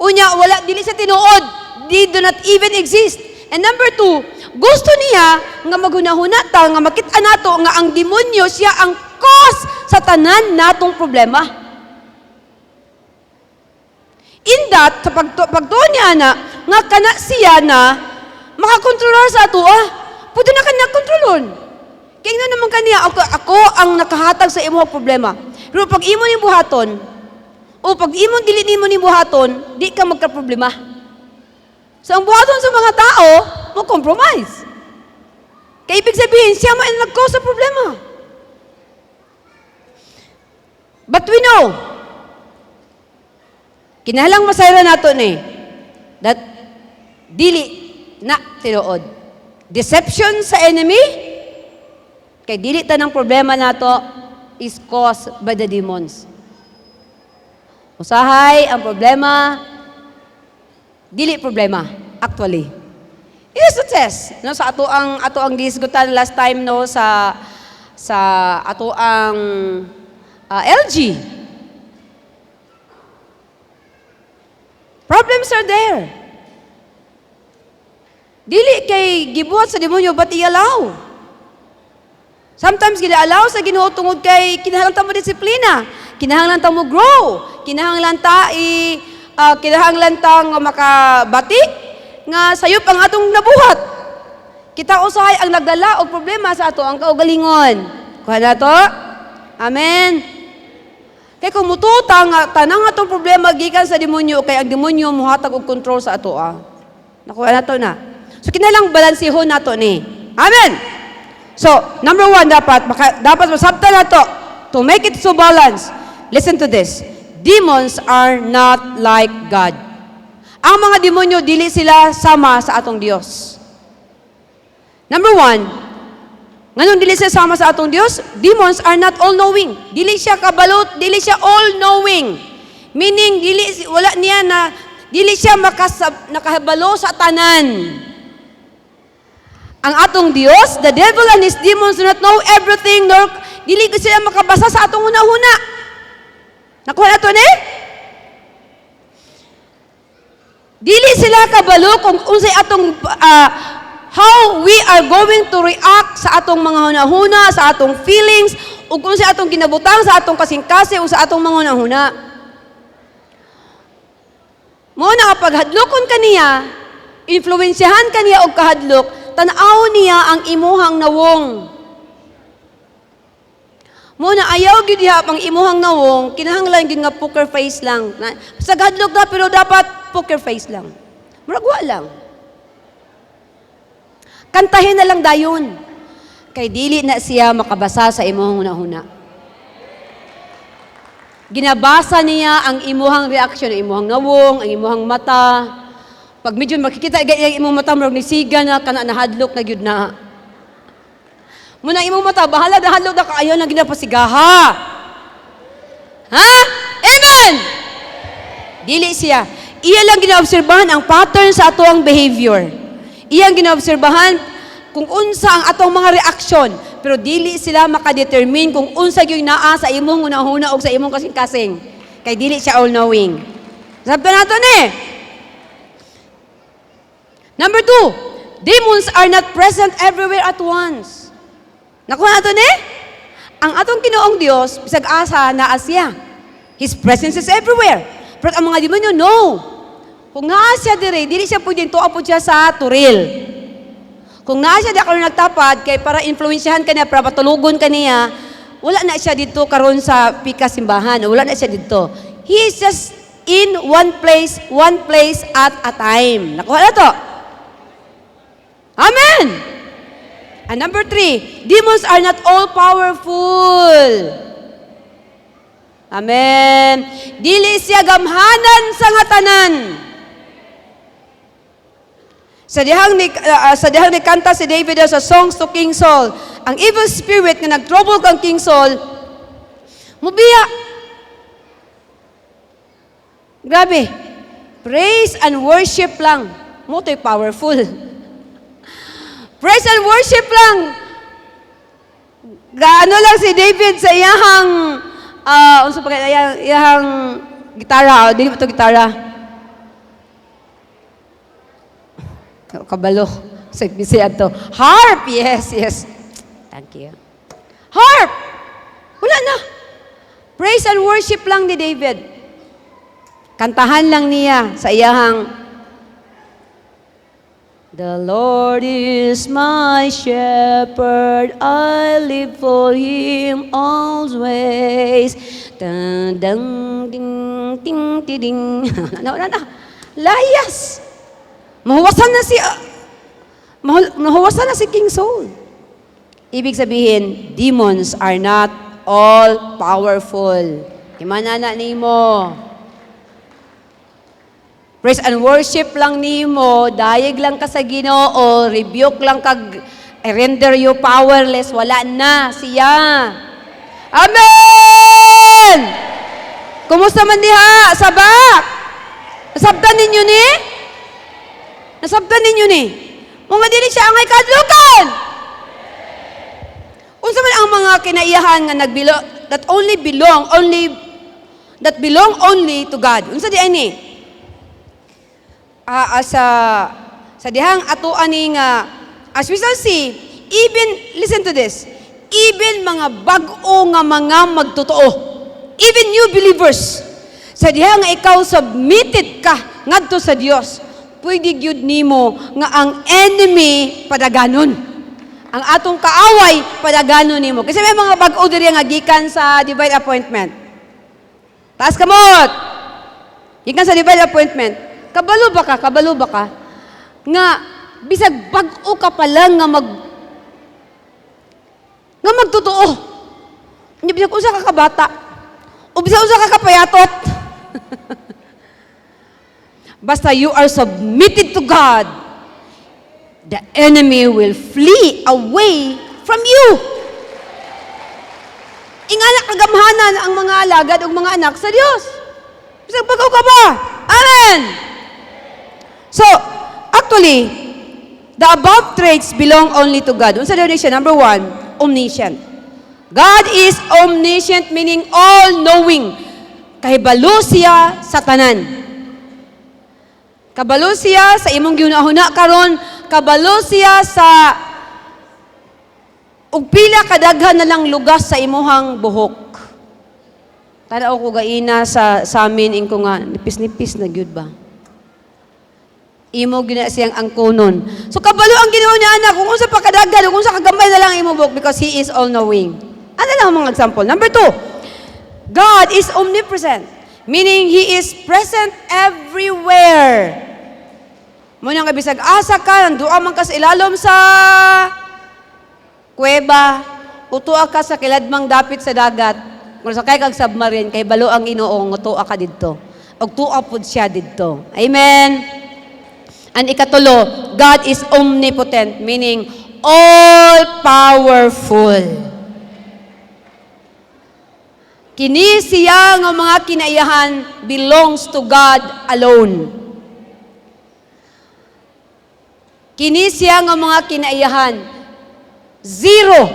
Unya, wala, dili siya tinuod. They do not even exist. And number 2, gusto niya nga maghunahuna ta, nga makita nato nga ang demonyo siya ang cause sa tanan natong problema. In that, sa pagtuo niya na, nga kana siya na makakontrolar sa ato, pwede na kanya kontrolon. Kaya nga naman kaniya, ako ang nakahatag sa imo problema. Pero pag imo ni buhaton, o pag imo dili nimo ni buhaton, di ka magka-problema. So ang buhaton sa mga tao, mo compromise. Kaya ibig sabihin, siya man ang nag-cause sa problema. But we know, kinahanglang masayra nato ni, that dili na tinuod. Deception sa enemy, kay dili tanang problema nato is caused by the demons. Usahay ang problema, dili problema actually. Here's the test. No, sa ato ang disgutan last time no sa ato ang LG. Problems are there. Dili kay gibuhat sa demonyo but i-allow. Sometimes gina-allow sa Ginoo tungod kay kinahanglan ta mo disiplina, kinahanglan ta mo grow, kinahanglan ta kinahanglan tang makabati nga sayop ang atong nabuhat. Kita usahay ang nagdala og problema sa ato ang kaugalingon. Kuha na to? Amen. Kay kung mututa nga tanang atong problema gikan sa demonyo kay ang demonyo mohatag og control sa ato Nakuha na to na. So kinahanglang balansihon nato ni. Amen. So, number 1 dapat masabtan nato to make it so balance. Listen to this. Demons are not like God. Ang mga demonyo dili sila sama sa atong Dios. Number 1, ngayon dili siya sama sa atong Dios, demons are not all-knowing. Dili siya kabalot, dili siya all-knowing. Meaning, dili siya nakahabalo sa tanan. Ang atong Dios, the devil and his demons do not know everything, nor dili sila makabasa sa atong hunahuna. Nakuha na to ni? Dili sila kabalo kung unsay atong how we are going to react sa atong mga hunahuna, sa atong feelings, ug kung sa atong ginabutang, sa atong kasing-kasi, o sa atong mga hunahuna. Mo na kapag hadlokon kaniya, influensyahan kaniya og kahadlok, tan-aw niya ang imuhang nawong. Mo na ayaw gyud diha pang imuhang nawong, kinahanglan gyud nga poker face lang. Sa hadlok na pero dapat poker face lang. Murag lang. Kantahin na lang dayon. Kay dili na siya makabasa sa imuhang hunahuna. Ginabasa niya ang imuhang reaksyon, ang imuhang nawong, ang imuhang mata. Pag medyo makikita ang imong mata, marag nisiga na, kana nahadlok na gyud na. Muna imong mata, bahala na hadlok na kaayo na ginapasigaha. Ha? Amen! Dili siya. Iya lang ginaobserbahan ang pattern sa ato ang behavior. Iyang ginaobserbahan kung unsa ang atong mga reaksyon, pero dili sila makadetermine kung unsa gyud naa sa imong hunahuna o sa imong kasing-kasing. Kay dili siya all-knowing. Sabta nato ni. Number 2, demons are not present everywhere at once. Nakuha nato ni? Ang atong Ginoong Dios, bisag asa naa siya. His presence is everywhere. Pero ang mga demonyo, no. Kung naa siya dire, dili siya pwedeng tuwa po siya sa turil. Kung naa siya di ako nagtapad, kay para influensyahan ka niya, para patulugon ka niya, wala na siya dito karon sa pika simbahan. Wala na siya dito. He is just in one place at a time. Nakuha na to? Amen! And number 3, demons are not all powerful. Amen. Dili siya gamhanan sa nga tanan. Sa dihang ni kanta si David sa songs to King Saul, ang evil spirit nga nagtrouble kang King Saul, mubiya. Grabe. Praise and worship lang. Moto'y powerful. Praise and worship lang. Gaano lang si David sa iyahang unsa pa iyahang gitara, dili mo to gitara. Kabalo. Sa to. Harp, yes. Thank you. Harp! Wala na. Praise and worship lang ni David. Kantahan lang niya sa iyahang The Lord is my shepherd, I live for Him always. Dang, dang, ding, ding, ding, ding. Na. Layas. Mahuwasan na si King Saul. Ibig sabihin, demons are not all powerful. Imanana nimo. Praise and worship lang nimo, dayeg lang ka sa Ginoo, rebuke lang kag render you powerless, wala na siya. Amen! Kumusta man diha? Sabak! Nasabtan ninyo ni? Nasabtan ninyo ni? Mga dili siya angay kadlukan! Unsa man ang mga kinaiyahan nga that belong only to God. Unsa di ani? Sa dihang ato ani nga as we shall see, listen to this, even mga bag-o nga mga magtotoo, even new believers, Sa diha nga ikaw submitted ka ngadto sa Dios, pwede gyud nimo nga ang enemy padaganon. Ang atong kaaway padaganon nimo. Kasi may mga bag-o diri nga gikan sa divine appointment. Taas kamot. Gikan sa divine appointment. Kabalo ba ka? Nga bisag bag-o ka pa lang nga magtotoo. Nya bisag usa ka kabata. O bisag usa ka kapayatot. Basta you are submitted to God, the enemy will flee away from you. Ingala kagamhanan ang mga alagad o mga anak sa Diyos. Bisag bag-o ka ba? Amen! So, actually, the above traits belong only to God. Unsa daw siya? Number 1, omniscient. God is omniscient, meaning all-knowing. Kahibalo siya sa tanan. Kabalo siya sa imong ginahuna karon, kabalo siya sa ug pila kadaghan na lang lugas sa imuhang buhok. Tanaw ko gaina sa amin ingko nga nipis-nipis na gyud ba. Imo gina siyang angkonon. So kabalo ang Ginoo niya anak kung unsa pa kadaghan kung unsa kagamay na lang ang imong buhok because He is all knowing. Ano lang ang mga example? Number 2, God is omnipresent, meaning He is present everywhere. Muna nga bisag asa ka, nanduwa man ka sa ilalom sa kuweba, utua ka sa kiladmang dapit sa dagat, kung sakay kag submarine, kay balo ang Ginoo, utua ka didto. Og tuwa pud siya didto. Amen. And ikatulo, God is omnipotent, meaning all-powerful. Kini siya nga mga kinaiyahan belongs to God alone. Kini siya nga mga kinaiyahan, zero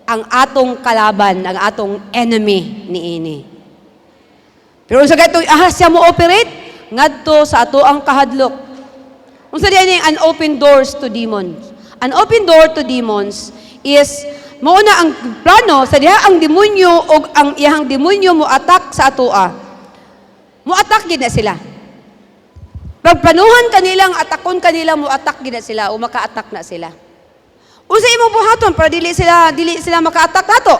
ang atong kalaban, ang atong enemy niini. Pero unsa gayto siya mo operate ngadto sa ato ang kahadlok. Unsa diyan ang open doors to demons? An open door to demons is mao na ang plano sa diha ang demonyo o ang iyang demonyo mo attack sa atoa. Mo attack gid na sila. Pagplanuhan kanilang atakon kanila mo attack gid na sila o maka-attack na sila. Unsa imong buhaton para dili sila maka-attack nato?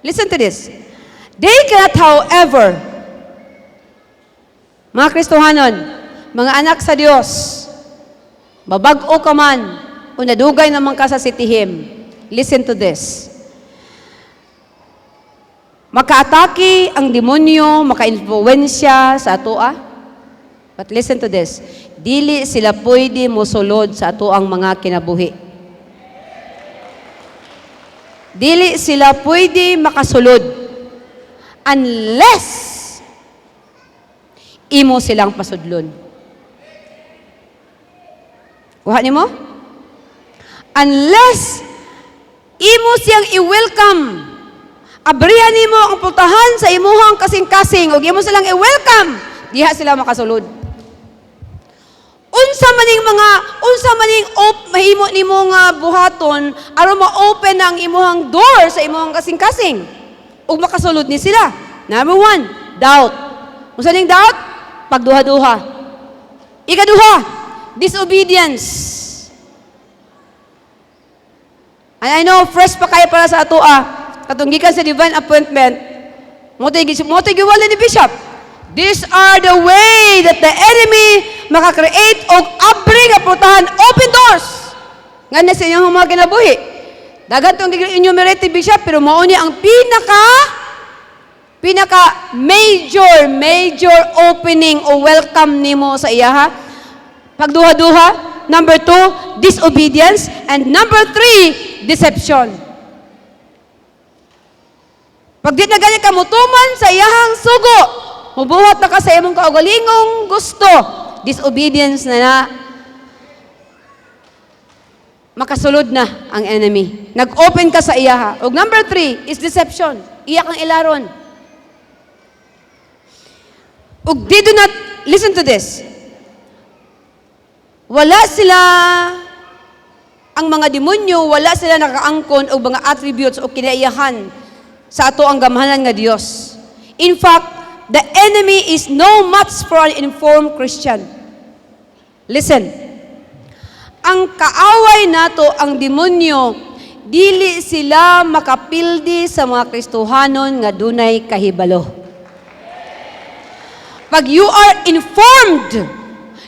Listen to this. They cannot, however, mga Kristohanon, mga anak sa Dios, babag-o ka man o nadugay naman ka sa sitihim. Listen to this. Maka-atake ang demonyo, maka-influensya sa atoa. But listen to this. Dili sila pwede mosulod sa ato ang mga kinabuhi. Dili sila pwede makasulod unless imo silang pasudlon. Kuha nimo? Unless imo siyang i-welcome. Abrihan nimo ang pultahan sa imuhang kasing-kasing ug imo silang i-welcome, diha sila makasulod. Unsa maning mahimo nimo nga buhaton aron ma-open ang imuhang door sa imuhang kasing-kasing ug makasulod ni sila. Number 1, doubt. Unsa ning doubt? Pagduha-duha. Ikaduha, disobedience. And I know fresh pa kayo para sa atoa. Katong gikan sa divine appointment. Mo tay giwala ni Bishop. These are the way that the enemy maka-create og abri nga putahan, open doors. Nga na sa inyong mga kinabuhi. Dagan tong enumerate Bishop, pero mao ni ang pinaka major opening o welcome nimo sa iyaha. Pagduha-duha. Number 2, disobedience. And number 3, deception. Pag di na ganyan ka mutuman sa iyahang sugo, mubuhat na ka sa imong kaugalingong gusto, disobedience na makasulod na ang enemy. Nag-open ka sa iyaha. O number 3 is deception. Iyak ang ilaron. O they do not, listen to this. Wala sila, ang mga demonyo, wala sila nakaangkon o mga attributes o kinaiyahan sa ato ang gamhanan nga Dios. In fact, the enemy is no match for an informed Christian. Listen, ang kaaway nato, ang demonyo, dili sila makapildi sa mga Kristohanon nga dunay kahibalo. Pag you are informed,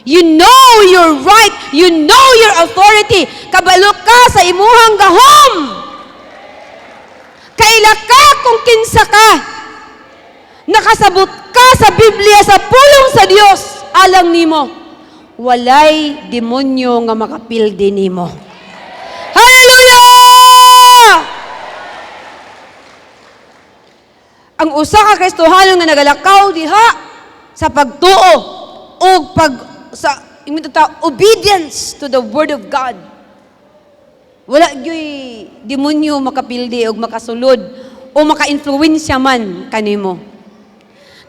you know your right, you know your authority, kabalo ka sa imuhang gahom. Kaila ka kung kinsa ka. Nakasabot ka sa Biblia, sa pulong sa Dios, alang nimo. Walay demonyo nga makapildi nimo. Hallelujah! Ang usa ka Kristohanon nga nagalakaw diha sa pagtuo o sa obedience to the word of God. Wala gyud demonyo makapildi o makasulod o maka-influensya man kanimo.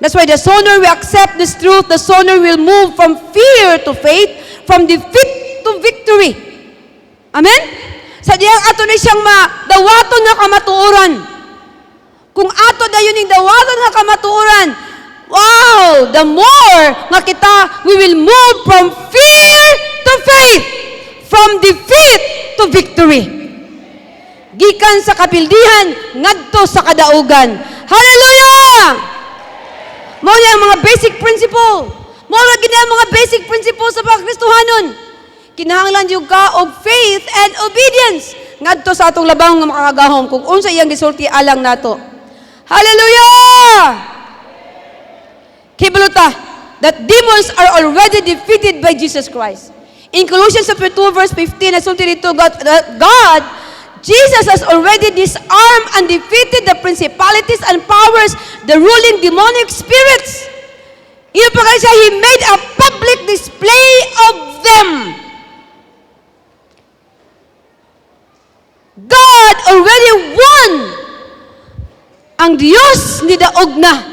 That's why the sooner we accept this truth, the sooner we'll move from fear to faith, from defeat to victory. Amen? Sa diyang ato na siyang dawaton na kamatuoran. Kung ato na yun yung dawaton na kamatuoran, wow! The more nga kita, we will move from fear to faith, from defeat to victory. Gikan sa kapildihan, ngadto sa kadaugan. Hallelujah! Mao ang mga basic principle. Mao ra gid ang mga basic principle sa pagkristohanon. Kinahanglan jud ka og faith and obedience ngadto sa atong labang nga makagahom kung unsa iyang gisulti alang nato. Hallelujah! Kibuluta that demons are already defeated by Jesus Christ. In Colossians chapter 2 verse 15, nasulti dito God, Jesus has already disarmed and defeated the principalities and powers, the ruling demonic spirits. Iyo pa kasi He made a public display of them. God already won. Ang Diyos ni daog na.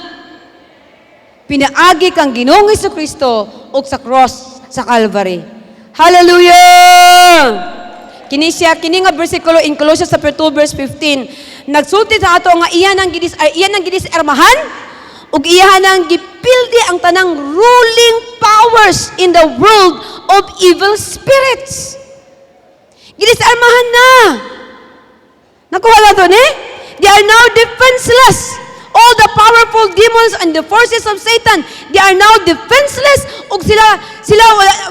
Pinaagi kang Ginoong Jesucristo og sa cross sa Calvary. Hallelujah! Kini nga bersikulo in Colossians chapter 2 verse 15. Nagsulti sa ato nga iyan ang gidis armahan ug iyan ang gipildi ang tanang ruling powers in the world of evil spirits. Gidis armahan na. Nakuha na to ni? They are now defenseless. All the powerful demons and the forces of Satan, they are now defenseless ug sila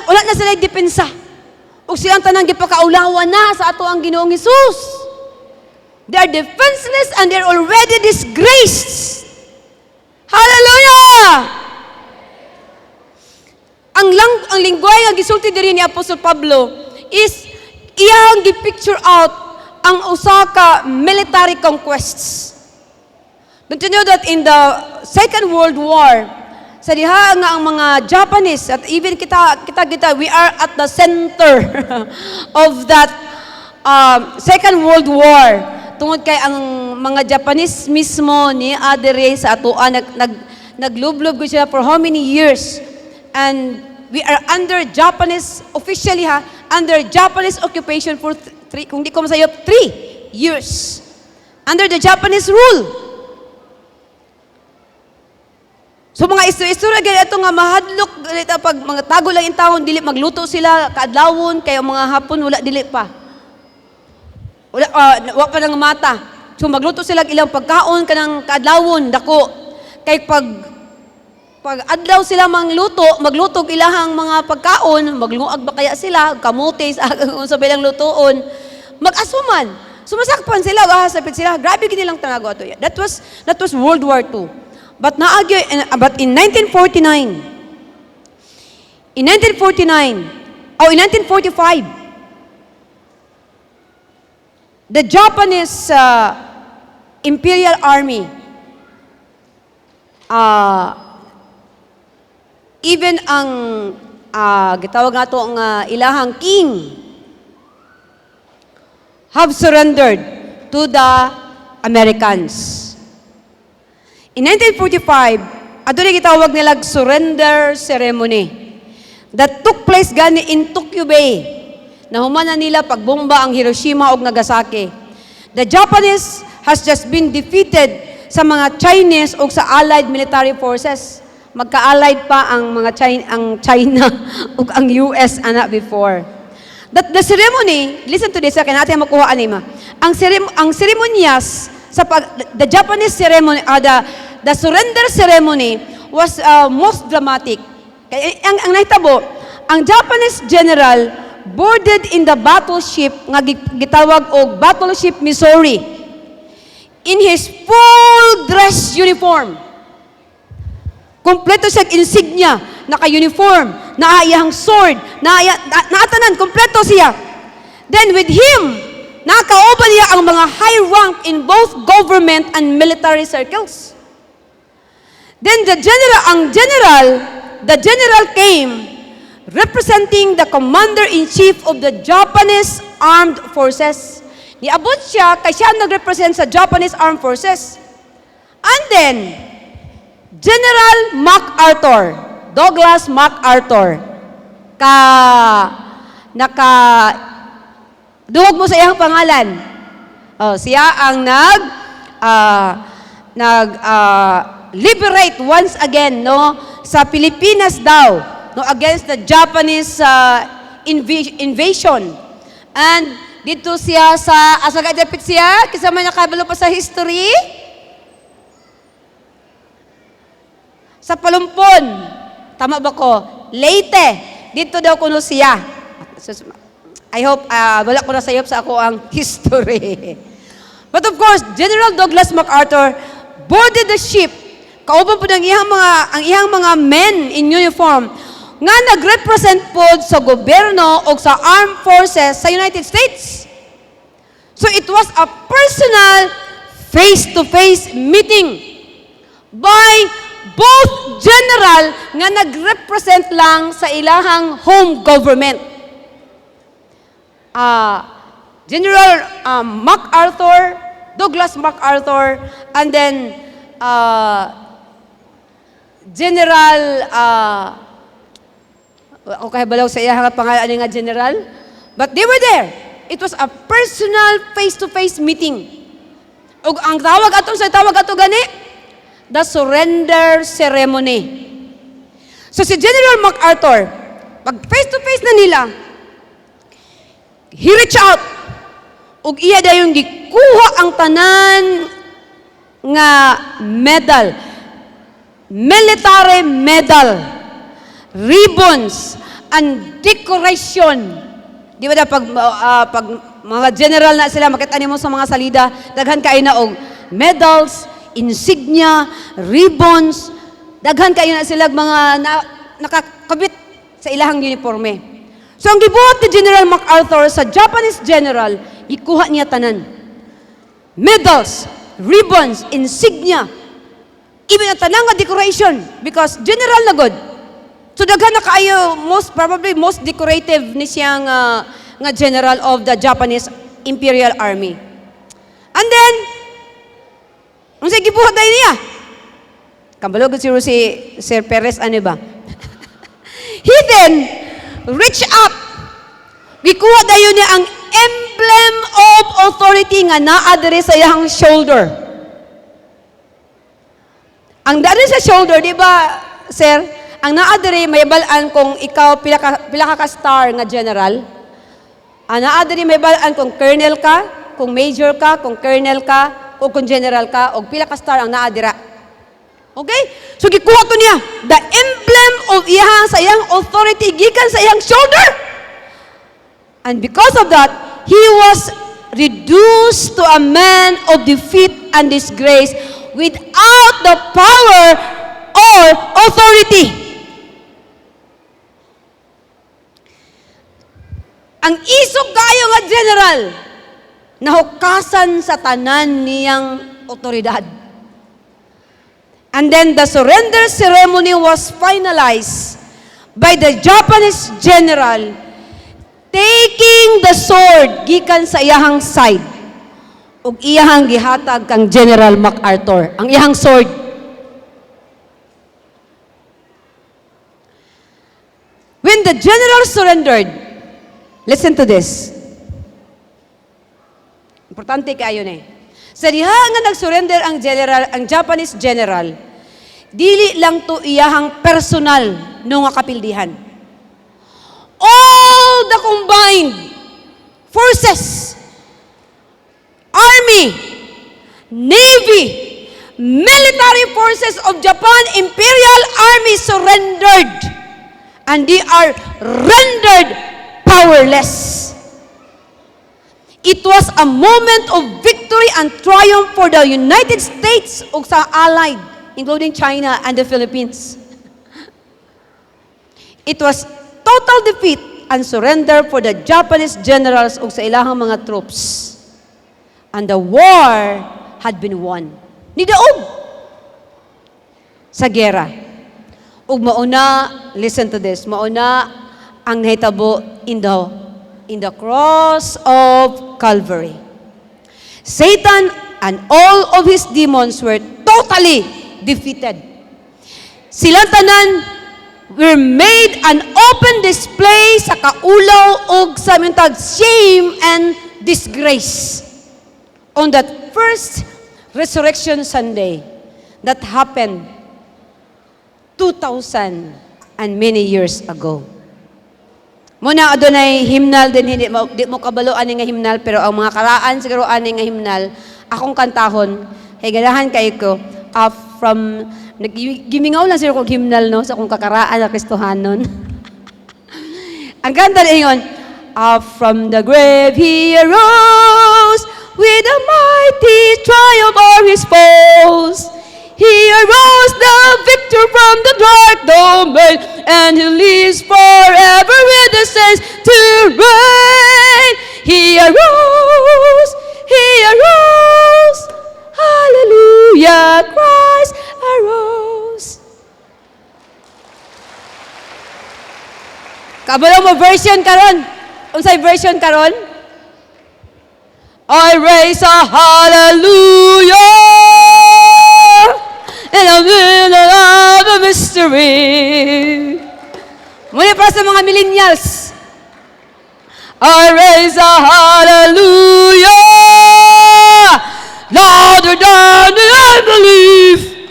wala na sila depensa. Ug silang tanang gipakaulawan na sa ato ang Ginoong Hesus. They are defenseless and they're already disgraced. Hallelujah! Ang lingwahe nga gisulti diri ni Apostol Pablo is iyang gi-picture out ang usa ka military conquests. Don't you know that in the Second World War, sa diha nga ang mga Japanese at even kita we are at the center of that Second World War. Tungod kay ang mga Japanese mismo ni adere sa atoan naglublob ko sila for how many years, and we are under Japanese officially under Japanese occupation for 3 years under the Japanese rule. So mga istorya gani ato nga mahadlok ganito pag mga tago lang in taon dili magluto sila kaadlawon kay ang mga hapon wala dili pa. Wa pa nang mata. So magluto sila ilang pagkaon kanang kaadlawon dako. Kay pag adlaw sila magluto ilahang mga pagkaon, magluag ba kaya sila kamote sa unsa bilang lutoon. Mag-asuman. Sumasakpan sila, sapit sila. Grabe gid nilang tanago ato. That was World War II. But in 1945, the Japanese Imperial Army, even ang gitawag nga to ang ilahang king, have surrendered to the Americans. In 1945, adto gitawag nila surrender ceremony that took place gani in Tokyo Bay. Nahuman na nila pagbomba ang Hiroshima ug Nagasaki. The Japanese has just been defeated sa mga Chinese o sa Allied Military Forces. Magka-allied pa ang mga China o ang US before. That the ceremony, listen to this, kaya natin makuha anima. Ang seremonyas the Japanese ceremony, the surrender ceremony was most dramatic. Kaya ang nahitabo, ang Japanese general boarded in the battleship nga gitawag og Battleship Missouri in his full dress uniform. Kompleto siya insignia, naka-uniform, naayahang sword, naatanan, kompleto siya. Then with him, nakauban niya ang mga high rank in both government and military circles. Then the general came representing the commander-in-chief of the Japanese Armed Forces. Niabot siya, kaya siya nag-represent sa Japanese Armed Forces. And then, General MacArthur, Douglas MacArthur, duhog mo sa iyang pangalan. Siya ang liberate once again sa Pilipinas daw against the Japanese invasion. And dito siya sa asagad-dapit siya kasama nakabalo pa sa history sa Palumpon. Tama ba ko? Leyte. Dito daw kuno siya. I hope wala ko na sayop sa ako ang history. But of course, General Douglas MacArthur boarded the ship. Kauban po ng ang iyang mga men in uniform nga nag-represent po sa gobyerno o sa armed forces sa United States. So it was a personal face-to-face meeting by both general nga nag-represent lang sa ilahang home government. General MacArthur, Douglas MacArthur, and then General okay balaw sa iya nga pangalan nga general, but they were there. It was a personal face-to-face meeting. Ug ang tawag ato gani, the surrender ceremony. So si General MacArthur, pag face-to-face na nila, he reach out ug iya dayon gikuha ang tanan nga medal, military medal, ribbons, and decoration. Di ba pag mga general na sila, makita niyo sa mga salida, daghan kayo na og medals, insignia, ribbons, daghan kayo na sila mga nakakabit sa ilahang uniforme. So ang gibuhat ni General MacArthur sa Japanese general, ikuha niya tanan. Medals, ribbons, insignia, even ang tanang nga decoration, because general na good. So daghan na kaayo, probably most decorative ni siyang nga general of the Japanese Imperial Army. And then, ang sige gibuhat tayo niya. Kambalog si Sir Perez, ano ba? He then reach up. Gikuha tayo niya ang emblem of authority nga naa diri sa iyang shoulder. Ang dari sa shoulder, di ba, sir? Ang naa-diri, may balaan kung ikaw pila ka star nga general. Ang naa-diri, may balaan kung colonel ka, kung major ka, kung colonel ka, o kung general ka, o pila ka star ang naa-dira. Okay? So, gikuha to niya. The emblem of sa iyang authority, gikan sa iyang shoulder. And because of that, he was reduced to a man of defeat and disgrace without the power or authority. Ang isog kayo nga general, nahukasan sa tanan niyang otoridad. And then the surrender ceremony was finalized by the Japanese general taking the sword gikan sa iyahang side ug iyahang gihatag kang General MacArthur, ang iyahang sword. When the general surrendered, listen to this. Importante kayo na. Sa diha nga nag-surrender ang Japanese general, dili lang to iyahang personal no nga kapildihan. All the combined forces, army, navy, military forces of Japan, Imperial Army surrendered. And they are rendered powerless. It was a moment of victory and triumph for the United States ug sa allied, including China and the Philippines. It was total defeat and surrender for the Japanese generals ug sa ilahang mga troops. And the war had been won. Ni daog sa gera. Ug mauna, listen to this, mauna ang nahitabo in the cross of Calvary. Satan and all of his demons were totally defeated. Silang tanan were made an open display sa kaulaw ug sa mintag shame and disgrace on that first Resurrection Sunday that happened 2,000 and many years ago. Muna adunay himnal din, di mo kabalo ani nga himnal, pero ang mga karaan siguro ani nga himnal akong kantahon kay ganahan kay ko from gimingaw lang siguro kog himnal no sa akong kakaraan na Kristohanon. Ang kanta ingon, from the grave he arose with a mighty triumph o'er his foes. He arose the victor from the dark domain, and he lives forever with the saints to reign. He arose, hallelujah, Christ arose. Kabalo mo version karon? Unsay version karon? I raise a hallelujah in the middle of a mystery. Muna para sa mga millennials. I raise a hallelujah louder than I believe.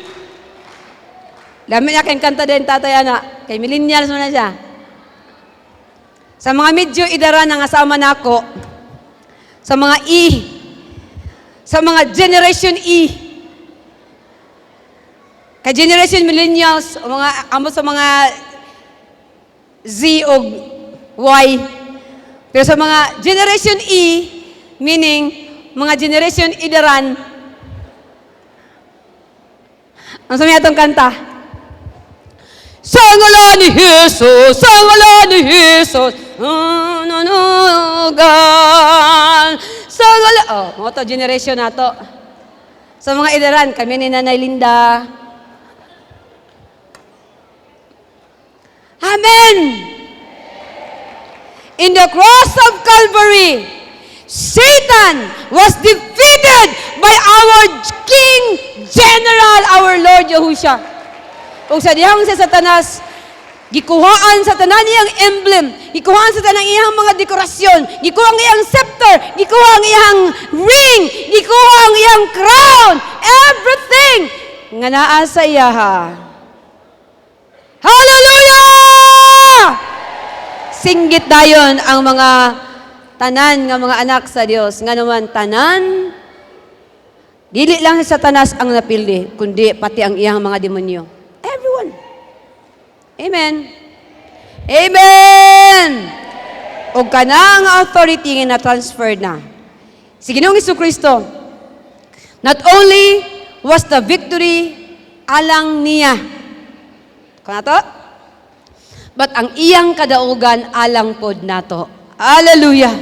Dami na kayong kanta din, tatay ana. Kay millennials mo na siya. Sa mga medyo idara na nga sama na ako, sa mga sa mga Generation E, kay Generation Millennials, o mga amo sa mga Z o Y. Pero sa mga Generation E, meaning mga Generation Idaran, ang sabi atong kanta, sa ngalan ni Jesus, sa ngalan ni Jesus, nanunugan, sa ngalan, mga to, generation na to. Sa mga Idaran, kami ni Nanay Linda, amen. In the cross of Calvary, Satan was defeated by our King General, our Lord Yahushua. Kung sa dihang sa Satanas, gikuhaan sa tanan iyang emblem, gikuhaan sa tanan iyang mga dekorasyon, gikuhaan iyang scepter, gikuhaan iyang ring, gikuhaan iyang crown, everything nga naa sa iyaha. Hallelujah! Singgit dayon ang mga tanan nga mga anak sa Dios, nga naman tanan dili lang sa Satanas ang napildi, kundi pati ang iyang mga demonyo. Everyone. Amen. Amen. O kanang authority nga na-transferred na. Si Ginoong Jesucristo, not only was the victory alang niya, kanato? But ang iyang kadaugan alang pod nato. Hallelujah.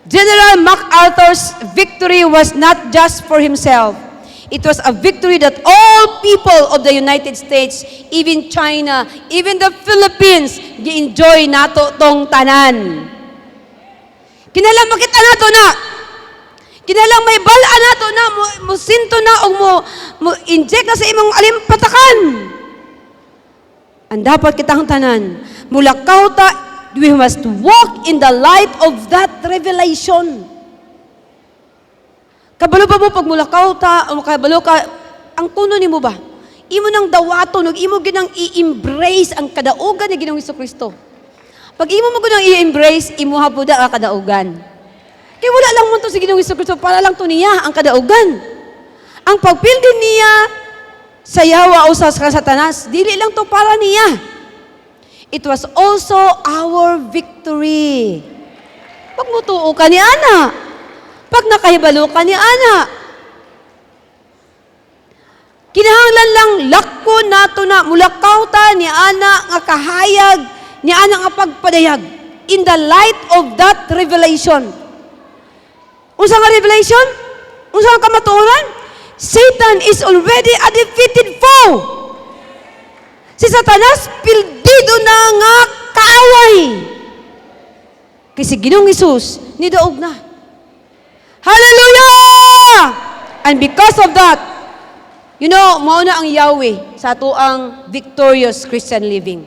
General MacArthur's victory was not just for himself. It was a victory that all people of the United States, even China, even the Philippines, gi-enjoy nato tong tanan. Kinalang makita nato na. Kinalang may bala nato na, musinto na o mo inject na sa imong alimpatakan. Ang dapat kitang tanan, mulakaw ta, we must walk in the light of that revelation. Kabalo ba mo pag mulakaw ta, o kabalo ka, ang kuno ni mo ba? Imo nang dawato, imo ginang i-embrace ang kadaugan ni Ginoong Hesukristo. Pag imo mo ginang i-embrace, imo hapuda ang kadaugan. Kaya wala lang mo to si Ginoong Hesukristo, para lang to niya ang kadaugan. Ang pagpildin niya sa yawa o sa Satanas, dili lang to para niya. It was also our victory. Pag mutuo ka ni Ana, pag nakahibalo ka ni Ana, kinahanglan lang lakko nato na mulakaw ta ni Ana nga kahayag, ni Ana nga pagpadayag in the light of that revelation. Unsa nga revelation? Unsa nga kamatuoran? Satan is already a defeated foe. Si Satanas pildido na nga kaaway. Kasi Ginoong Hesus nidaog na. Hallelujah! And because of that, you know, mauna ang Yahweh sa ato ang victorious Christian living.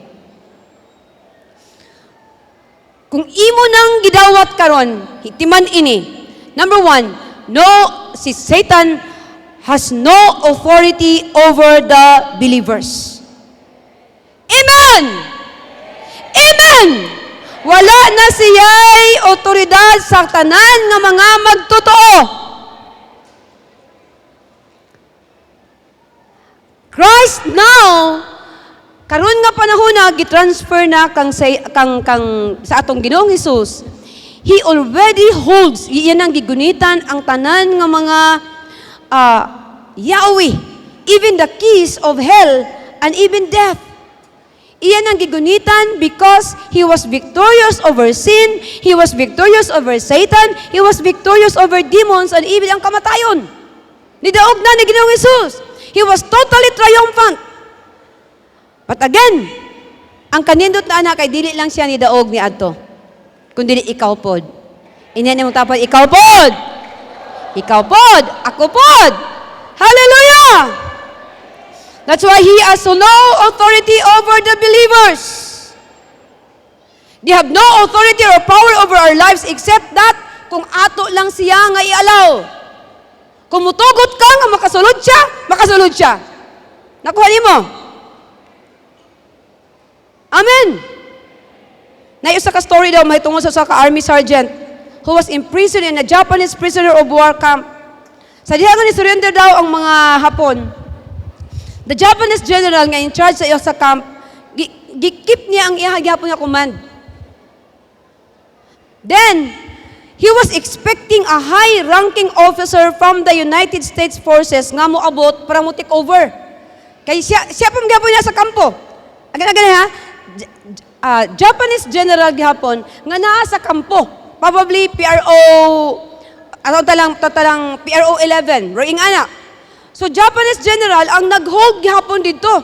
Kung imo nang gidawat karon, hitiman ini. Number 1, no, si Satan has no authority over the believers. Amen! Amen! Wala na siya'y otoridad sa tanan nga mga magtotoo. Christ now, karon nga panahon na gitransfer na kang sa atong Ginoong Hesus. He already holds, iyan ang gigunitan ang tanan nga mga Yahweh, even the keys of hell and even death. Iyan ang gigunitan because He was victorious over sin, He was victorious over Satan, He was victorious over demons, and even ang kamatayon. Nidaog na ni Ginoong Hesus. He was totally triumphant. But again, ang kanindot na anak ay dili lang siya nidaog ni Adto, kundi ikaw pod. Inan mo tapos, ikaw pod! Ikaw pod! Ako pod! Hallelujah! That's why He has no authority over the believers. They have no authority or power over our lives except that kung ato lang siya nga ialaw. Kung mutugot ka nga makasulod siya. Nakuha nimo? Amen. Naiusa ka story daw mahitungod sa ka-army sergeant who was imprisoned in a Japanese prisoner of war camp. Sa diha nga ni surrender daw ang mga Hapon. The Japanese general nga in charge sa iyo sa camp, gikip niya ang ihagyapo nga command. Then, he was expecting a high-ranking officer from the United States Forces nga moabot para mo take over. Kay siya pa magyapon niya sa kampo. Agad-agad ha, Japanese general gihapon nga naa sa kampo. Probably PRO, talang PRO 11, roing anak. So, Japanese general ang nag-hold gihapon dito.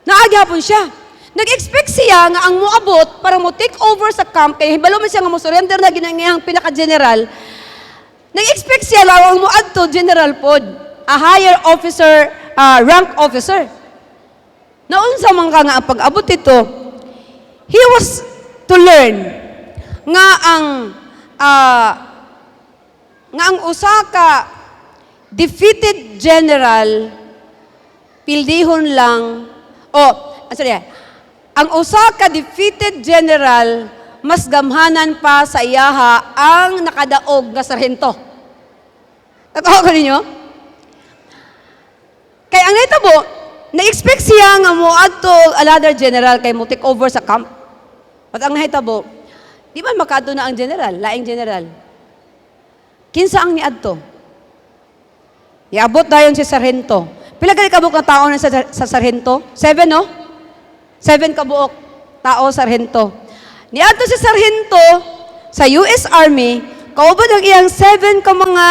Naagihapon siya. Nag-expect siya nga ang moabot para mo take over sa camp, kaya hibalo man siya nga mo surrender na ginangihang pinaka-general. Nag-expect siya lang ang moadto general pod, a higher officer, rank officer. Naunsa man ka nga ang pag-abot ito, he was to learn nga ang usa ka defeated general, pildihon lang, ang usa ka defeated general, mas gamhanan pa sa iyaha ang nakadaog nga sarhento. Nakuha ko ninyo? Kaya ang naitabo, na-expect siya nga mo adto another general kay mo take over sa camp. At ang nahitabo, di ba makadto na ang general, laing general? Kinsa ang niadto? Iabot dayon si sarhento. Pila gali kabuok na tao na sa sarhento? 7, no? 7 kabuok tao sarhento. Niadto si sarhento sa US Army, kauban ang iyang 7 ka mga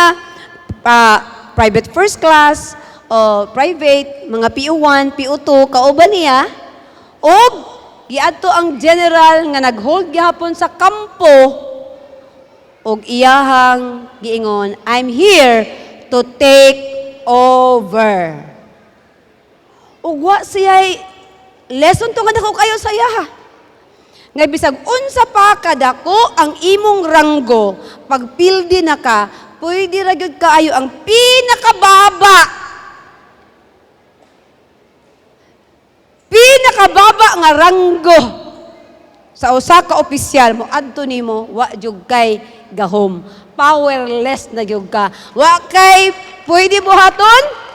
private first class, o private, mga PO1, PO2, kauban niya, o giadto ang general nga nag-hold gihapon sa kampo, og iyahang giingon, I'm here to take over. Ugwa siya'y lesson to nga dako kayo sa iya. Nga bisag unsa pa kadako ang imong ranggo, pagpildi na ka, pwede ra gyud kaayo ang pinakababa. Pinakababa nga ranggo sa usa ka opisyal mo adto nimo wa jud kay gahom. Powerless na gyud ka. Wa kay pwede buhaton.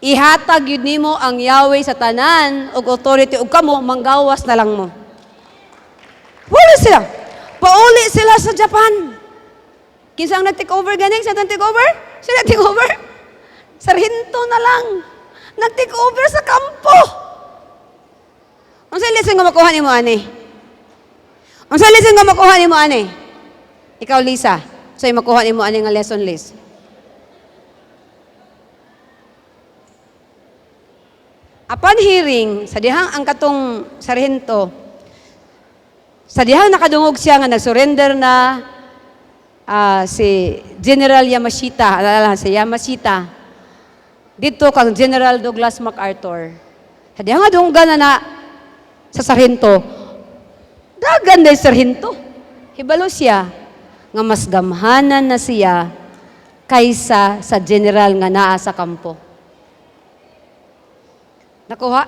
Ihatag yun nimo ang Yahweh sa tanan og authority ug kamo manggawas na lang mo. Wala sila. Pauli sila sa Japan. Kinsa ang nag-take over ganing? Sa nag-take over? Sila take over? Sarhinto na lang. Nag-take over sa kampo. Ang sa lesson nga makuha ni mo, ani? Ang sa lesson nga makuha ni mo, ani? Ikaw, Lisa. So, makuha ni mo, ani nga lesson list. Upon hearing, sa dihang ang katong sarhento, sa dihang nakadungog siya nga nag-surrender na si General Yamashita, alala si Yamashita, dito kang General Douglas MacArthur. Sa dihang nga dunggan na sa sarhento, dagan na sarhento. Hibalo siya nga mas gamhanan na siya kaysa sa general nga naa sa kampo. Nakuha?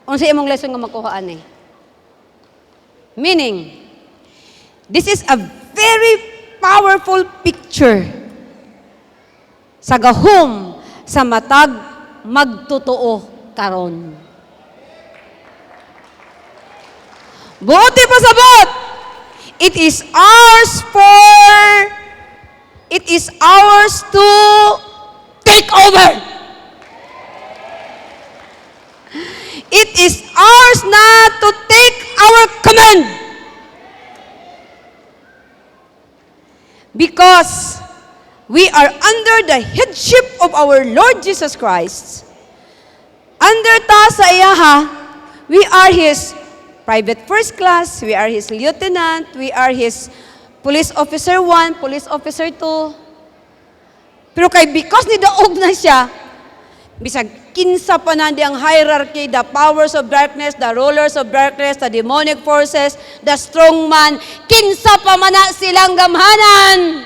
Unsa imong lesson nga makuhaan eh? Meaning, this is a very powerful picture sa gahom sa matag magtotoo karon. Buti pa sabot. It is ours to take over. It is ours na to take our command. Because we are under the headship of our Lord Jesus Christ. Under ta sa iyaha, we are His private first class, we are His lieutenant, we are His police officer 1, police officer 2. Pero kay because ni daog na siya, bisag kinsa pa nandi ang hierarchy, the powers of darkness, the rulers of darkness, the demonic forces, the strong man, kinsa pa man na silang gamhanan.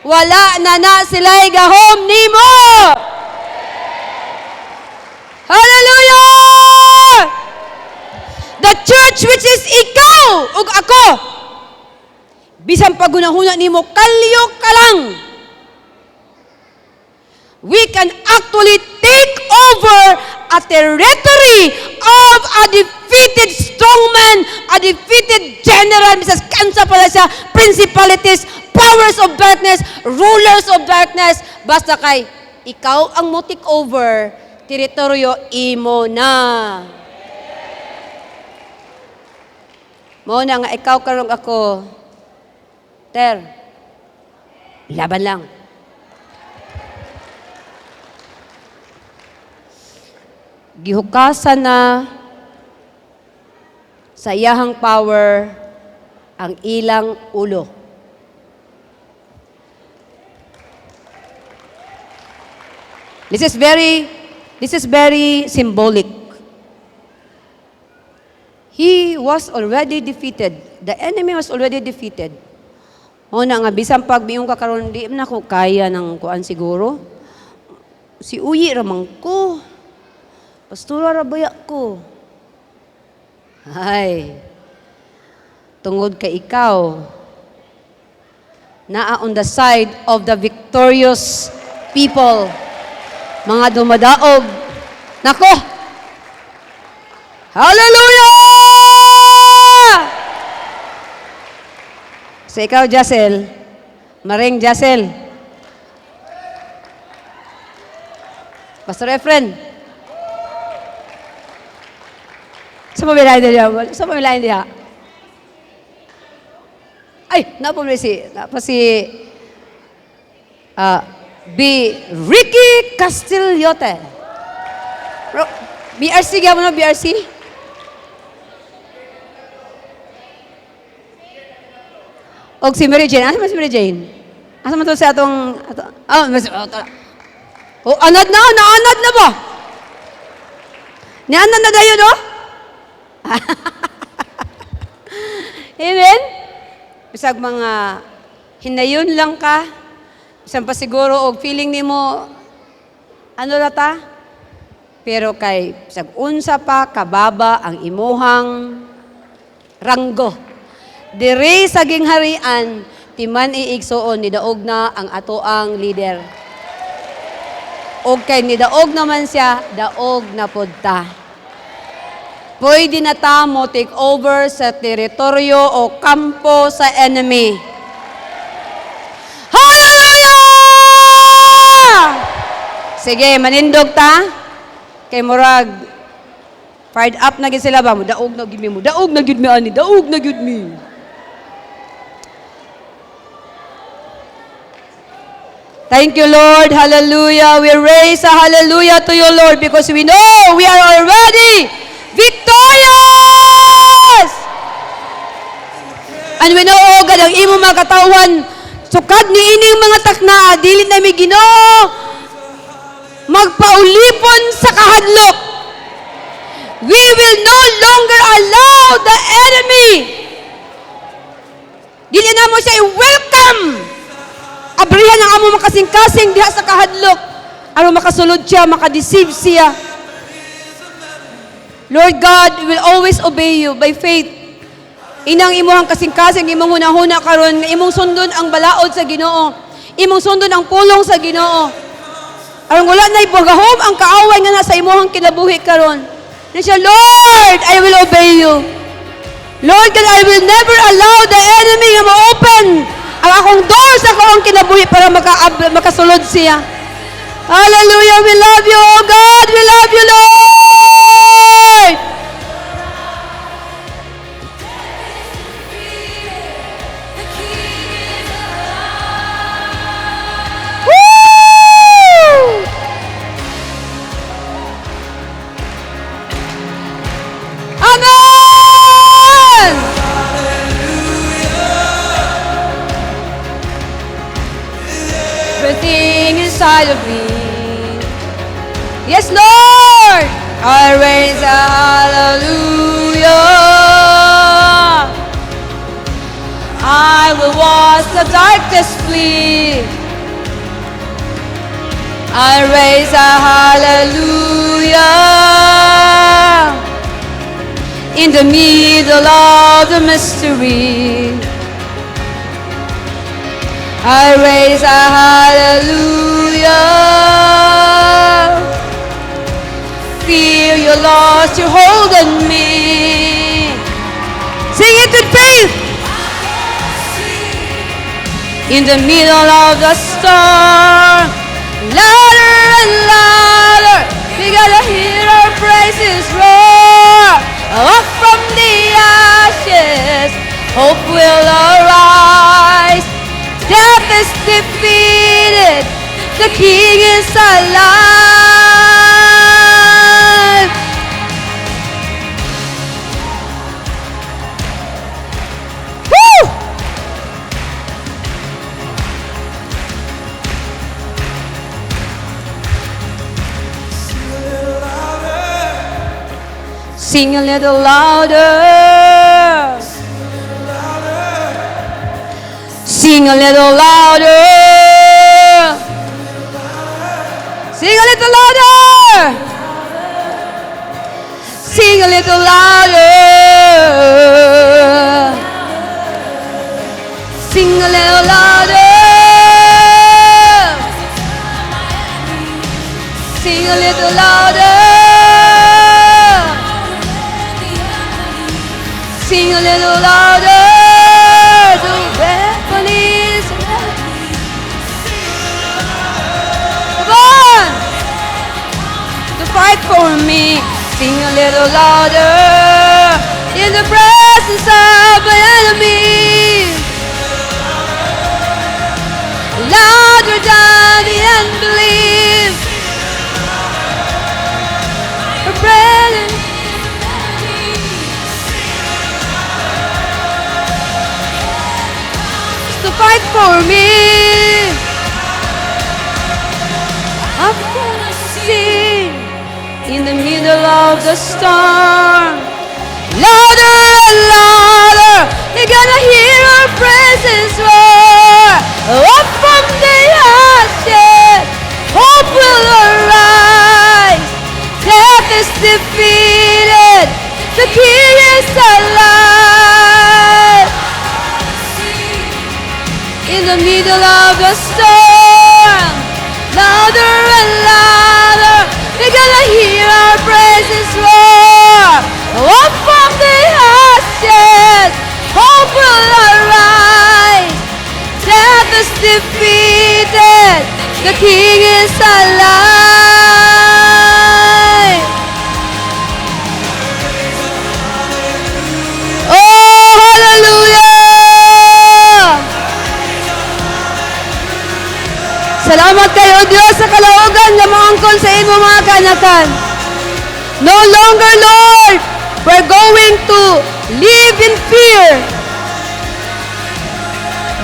Wala na sila'y gahom nimo. Hallelujah! The church which is ikaw ug ako. Bisan pagunahuna nimo kalyo ka lang. We can actually take over a territory of a defeated strongman, a defeated general, Mrs. Kansa pala siya, principalities, powers of darkness, rulers of darkness. Basta kay ikaw ang mo take over, teritoryo imo na. Mo na nga ikaw karong ako, Ter, laban lang. Gihukasan na sa iyahang power ang ilang ulo. This is very symbolic. He was already defeated. The enemy was already defeated. O na nga, bisan pag biyong kakaroon, di na ko kaya ng kuan siguro. Si uyi ramang ko. Pastura rabaya ko. Ay, tungod kay ikaw, naa on the side of the victorious people, mga dumadaog. Nako! Hallelujah! So ikaw, Jacel, Maring Jacel, Pastor Efren, sa pamilayan niya. Sa pamilayan niya. Ay, napa si Ricky Castillote. BRC, gaya mo na, BRC? O si Mary Jane. Asa man si Mary Jane? Asa man to sa atong... anad na! Naanad na ba? Nianad na dayo, no? Amen? Bisag mga hinayon lang ka, Isang pa siguro, og feeling nimo ano na ta? Pero kay, sag-unsa pa, kababa ang imuhang ranggo. Diri sa gingharian, timan iigsoon, nidaog na ang atoang leader. O kay nidaog naman siya, daog na podta. Pwede na ta mo take over sa teritoryo o kampo sa enemy. Hallelujah! Sige, manindog ta. Kay murag, fired up na gid sila ba? Daog na gid mo. Daog na gid mi ani. Daog na gid mi. Thank you, Lord. Hallelujah. We raise a hallelujah to you, Lord, because we know we are already victorious. And we know, oh God, ang imo mga katawan, sukad ni ining mga takna, dili na mi Ginoo magpaulipon sa kahadlok. We will no longer allow the enemy. Dili na mo siya i-welcome. Abrihan ang amo makasing-kasing diha sa kahadlok. Aron makasulod siya, makadeceive siya. Lord God, we will always obey you by faith. Inang imuhang kasing-kasing, imong hunahuna karon, imong sundon ang balaod sa Ginoo. Imong sundon ang pulong sa Ginoo. Aron wala na ibagahom ang kaaway nga nasa imuhang kinabuhi karon. Na siya, Lord, I will obey you. Lord God, I will never allow the enemy na ma-open ang akong door sa akong kinabuhi para makasulod siya. Hallelujah, we love you, oh God, we love you, Lord. Amen! Everything inside of me. Yes, Lord! I raise a hallelujah. I will watch the darkness flee. I raise a hallelujah. In the middle of the mystery, I raise a hallelujah. Feel your lost, your hold on me. Sing it with faith. In the middle of the storm, louder and louder, we gotta hear our praises roar. Up from the ashes, hope will arise. Death is defeated, the King is alive. Woo! Sing a little louder. Sing a little louder. Sing a little louder. Sing a little louder. Sing a little louder. Sing a little louder. Sing a little louder. The weapon is ready. Come on! To fight for me. Sing a little louder. In the presence of my enemy. Louder than the unbelief. Her presence. To fight for me. I'm gonna sing in the middle of the storm. Louder and louder, you're gonna hear our praises roar. Up from the in the middle of the storm. Louder and louder, we're gonna hear our praises roar. Up from the ashes, hope will arise. Death is defeated, the King is alive. Oh, hallelujah! Salamat kayo, Diyos, sa kalaugan na maangkon sa imo mga kanakan. No longer, Lord, we're going to live in fear.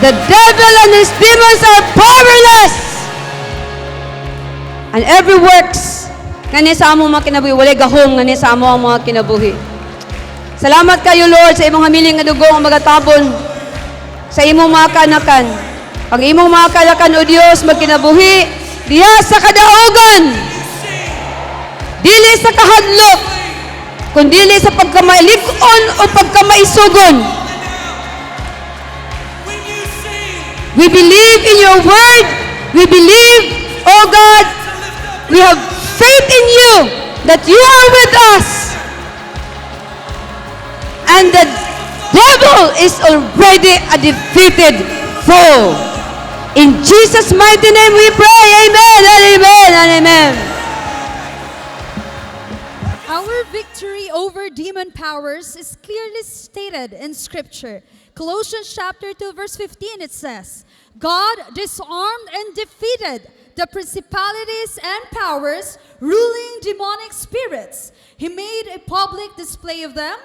The devil and his demons are powerless. And every works nga ni sa amo mga kinabuhi, walay gahom nga ni sa amo ang mga kinabuhi. Salamat kayo, Lord, sa imong hamiling nga dugo ang magatabon sa imong mga kanakan. Pag imong mga kanakan, O Diyos, magkinabuhi diha sa kadaugan, dili sa kahadlok, kundi sa pagkamailikon o pagkamaisugon. We believe in your word. We believe, oh God, we have faith in you that you are with us. And the devil is already a defeated foe. In Jesus' mighty name we pray. Amen and amen and amen. Our victory over demon powers is clearly stated in Scripture. Colossians chapter 2 verse 15 it says, God disarmed and defeated the principalities and powers ruling demonic spirits. He made a public display of them.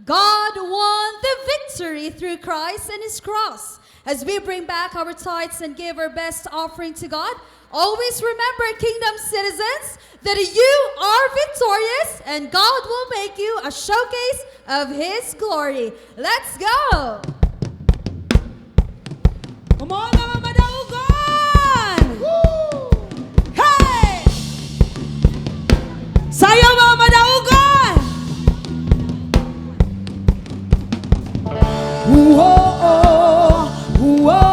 God won the victory through Christ and His cross. As we bring back our tithes and give our best offering to God, always remember, kingdom citizens, that you are victorious and God will make you a showcase of His glory. Let's go! Come on, mga madaugan! Hey! Sayo, mga madaugan! Whoa, whoa,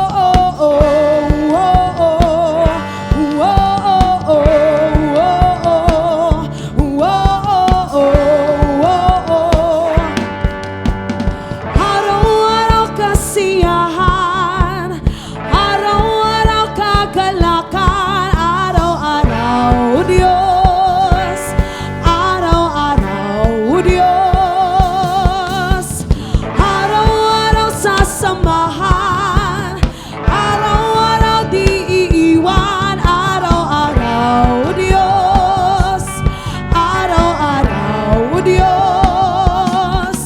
araw-araw kasiyahan, araw-araw kagalakan, araw-araw Diyos, araw-araw Diyos, araw-araw sasamahan, araw-araw di iiwan, araw-araw Diyos, araw-araw Diyos.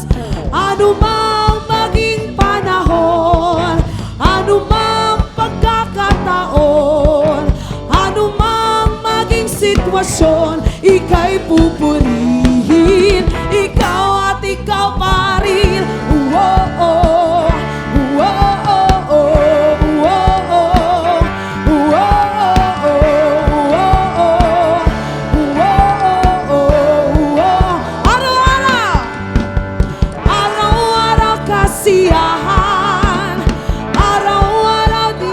Ano mang maging panahon, ano mang pagkakataon, ano mang maging sitwasyon, ika'y pupurihin, ikaw at ikaw pa rin. Whoa, whoa, araw-araw, araw-araw kasiyahan, araw-araw di,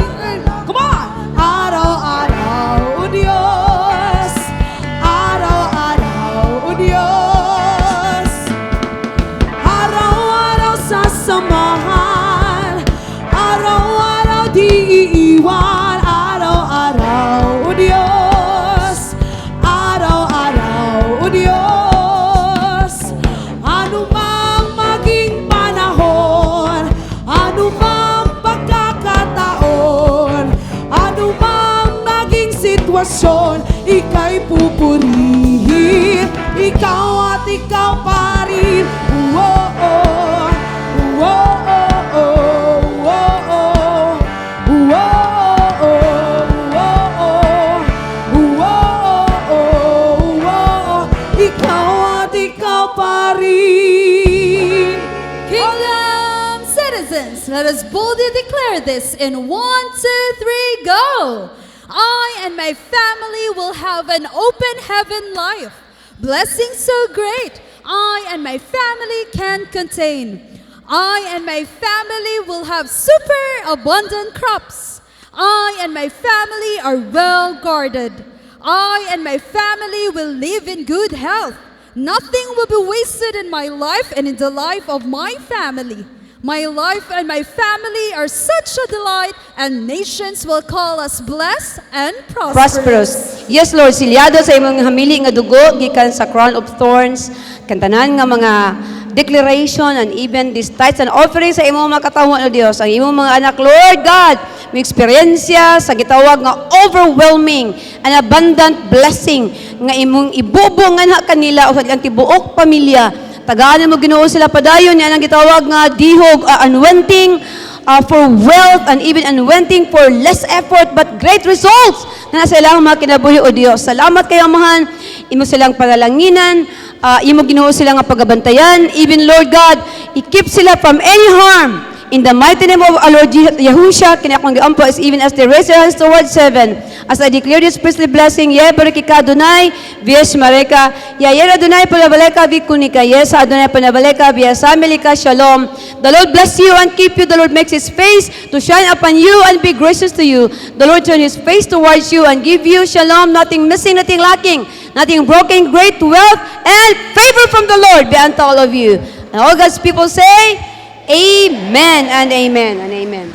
come on! Araw-araw Diyos, araw-araw Diyos, araw-araw sasamahan, araw-araw di iiwan, araw-araw Diyos, araw-araw Diyos. Ano mang maging panahon, ano mang pagkakataon, ano mang maging sitwasyon, ika'y pupurihin, ikaw at ikaw pa rin. Whoa, ikaw at ikaw pa rin. Kingdom citizens, let us boldly declare this in 1, 2, 3, go! I and my family will have an open heaven life. Blessings so great, I and my family can contain. I and my family will have super abundant crops. I and my family are well guarded. I and my family will live in good health. Nothing will be wasted in my life and in the life of my family. My life and my family are such a delight, and nations will call us blessed and prosperous. Yes, Lord, silyado sa imong hamili nga dugo gikan sa crown of thorns, kantanan nga mga declaration and even these tithes and offerings sa imong mga katawhan o Dios. Ang imong mga anak, Lord God, may eksperyensya sa gitawag nga overwhelming and abundant blessing nga imong ibubungan ha kanila o sa ilang tibuok pamilya. Tagaan mo Ginoo sila padayon yan ang gitawag nga dihog, unwanting for wealth and even unwanting for less effort but great results na nasa ilang mga kinabuhi o Dios. Salamat kayo amahan, imo silang panalanginan, imo Ginoo sila nga pagabantayan, even Lord God, i-keep sila from any harm. In the mighty name of our Lord Yahushua, kinakong giampo is even as they raise their hands towards heaven. As I declare this priestly blessing, Ye Barikika Adonai, Vies Mareka, Yayera Adonai Panabaleka Vikunika, Yes Adonai Panabaleka, Vies Amelika Shalom. The Lord bless you and keep you. The Lord makes His face to shine upon you and be gracious to you. The Lord turn His face towards you and give you shalom, nothing missing, nothing lacking, nothing broken, great wealth and favor from the Lord be unto all of you. And all God's people say, Amen and amen and amen.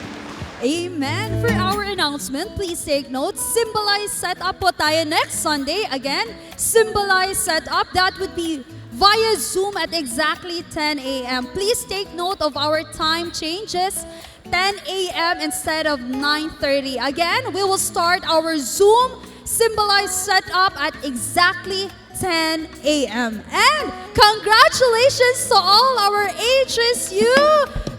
Amen. For our announcement, please take note. Symbolize setup po tayo next Sunday. Again, symbolize setup. That would be via Zoom at exactly 10 a.m. Please take note of our time changes. 10 a.m. instead of 9:30. Again, we will start our Zoom symbolize setup at exactly 10 a.m. And congratulations to all our HSU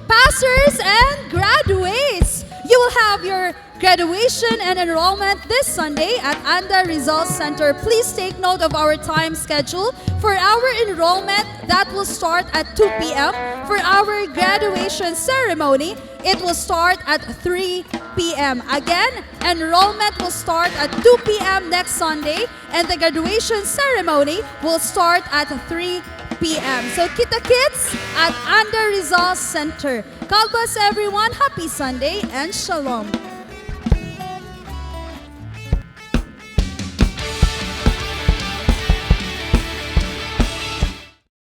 pastors and graduates. You will have your graduation and enrollment this Sunday at Anda Results Center. Please take note of our time schedule. For our enrollment, that will start at 2 p.m. For our graduation ceremony, it will start at 3 p.m. Again, enrollment will start at 2 p.m. next Sunday, and the graduation ceremony will start at 3 p.m. So, kita kids at Anda Results Center. God bless everyone. Happy Sunday and Shalom.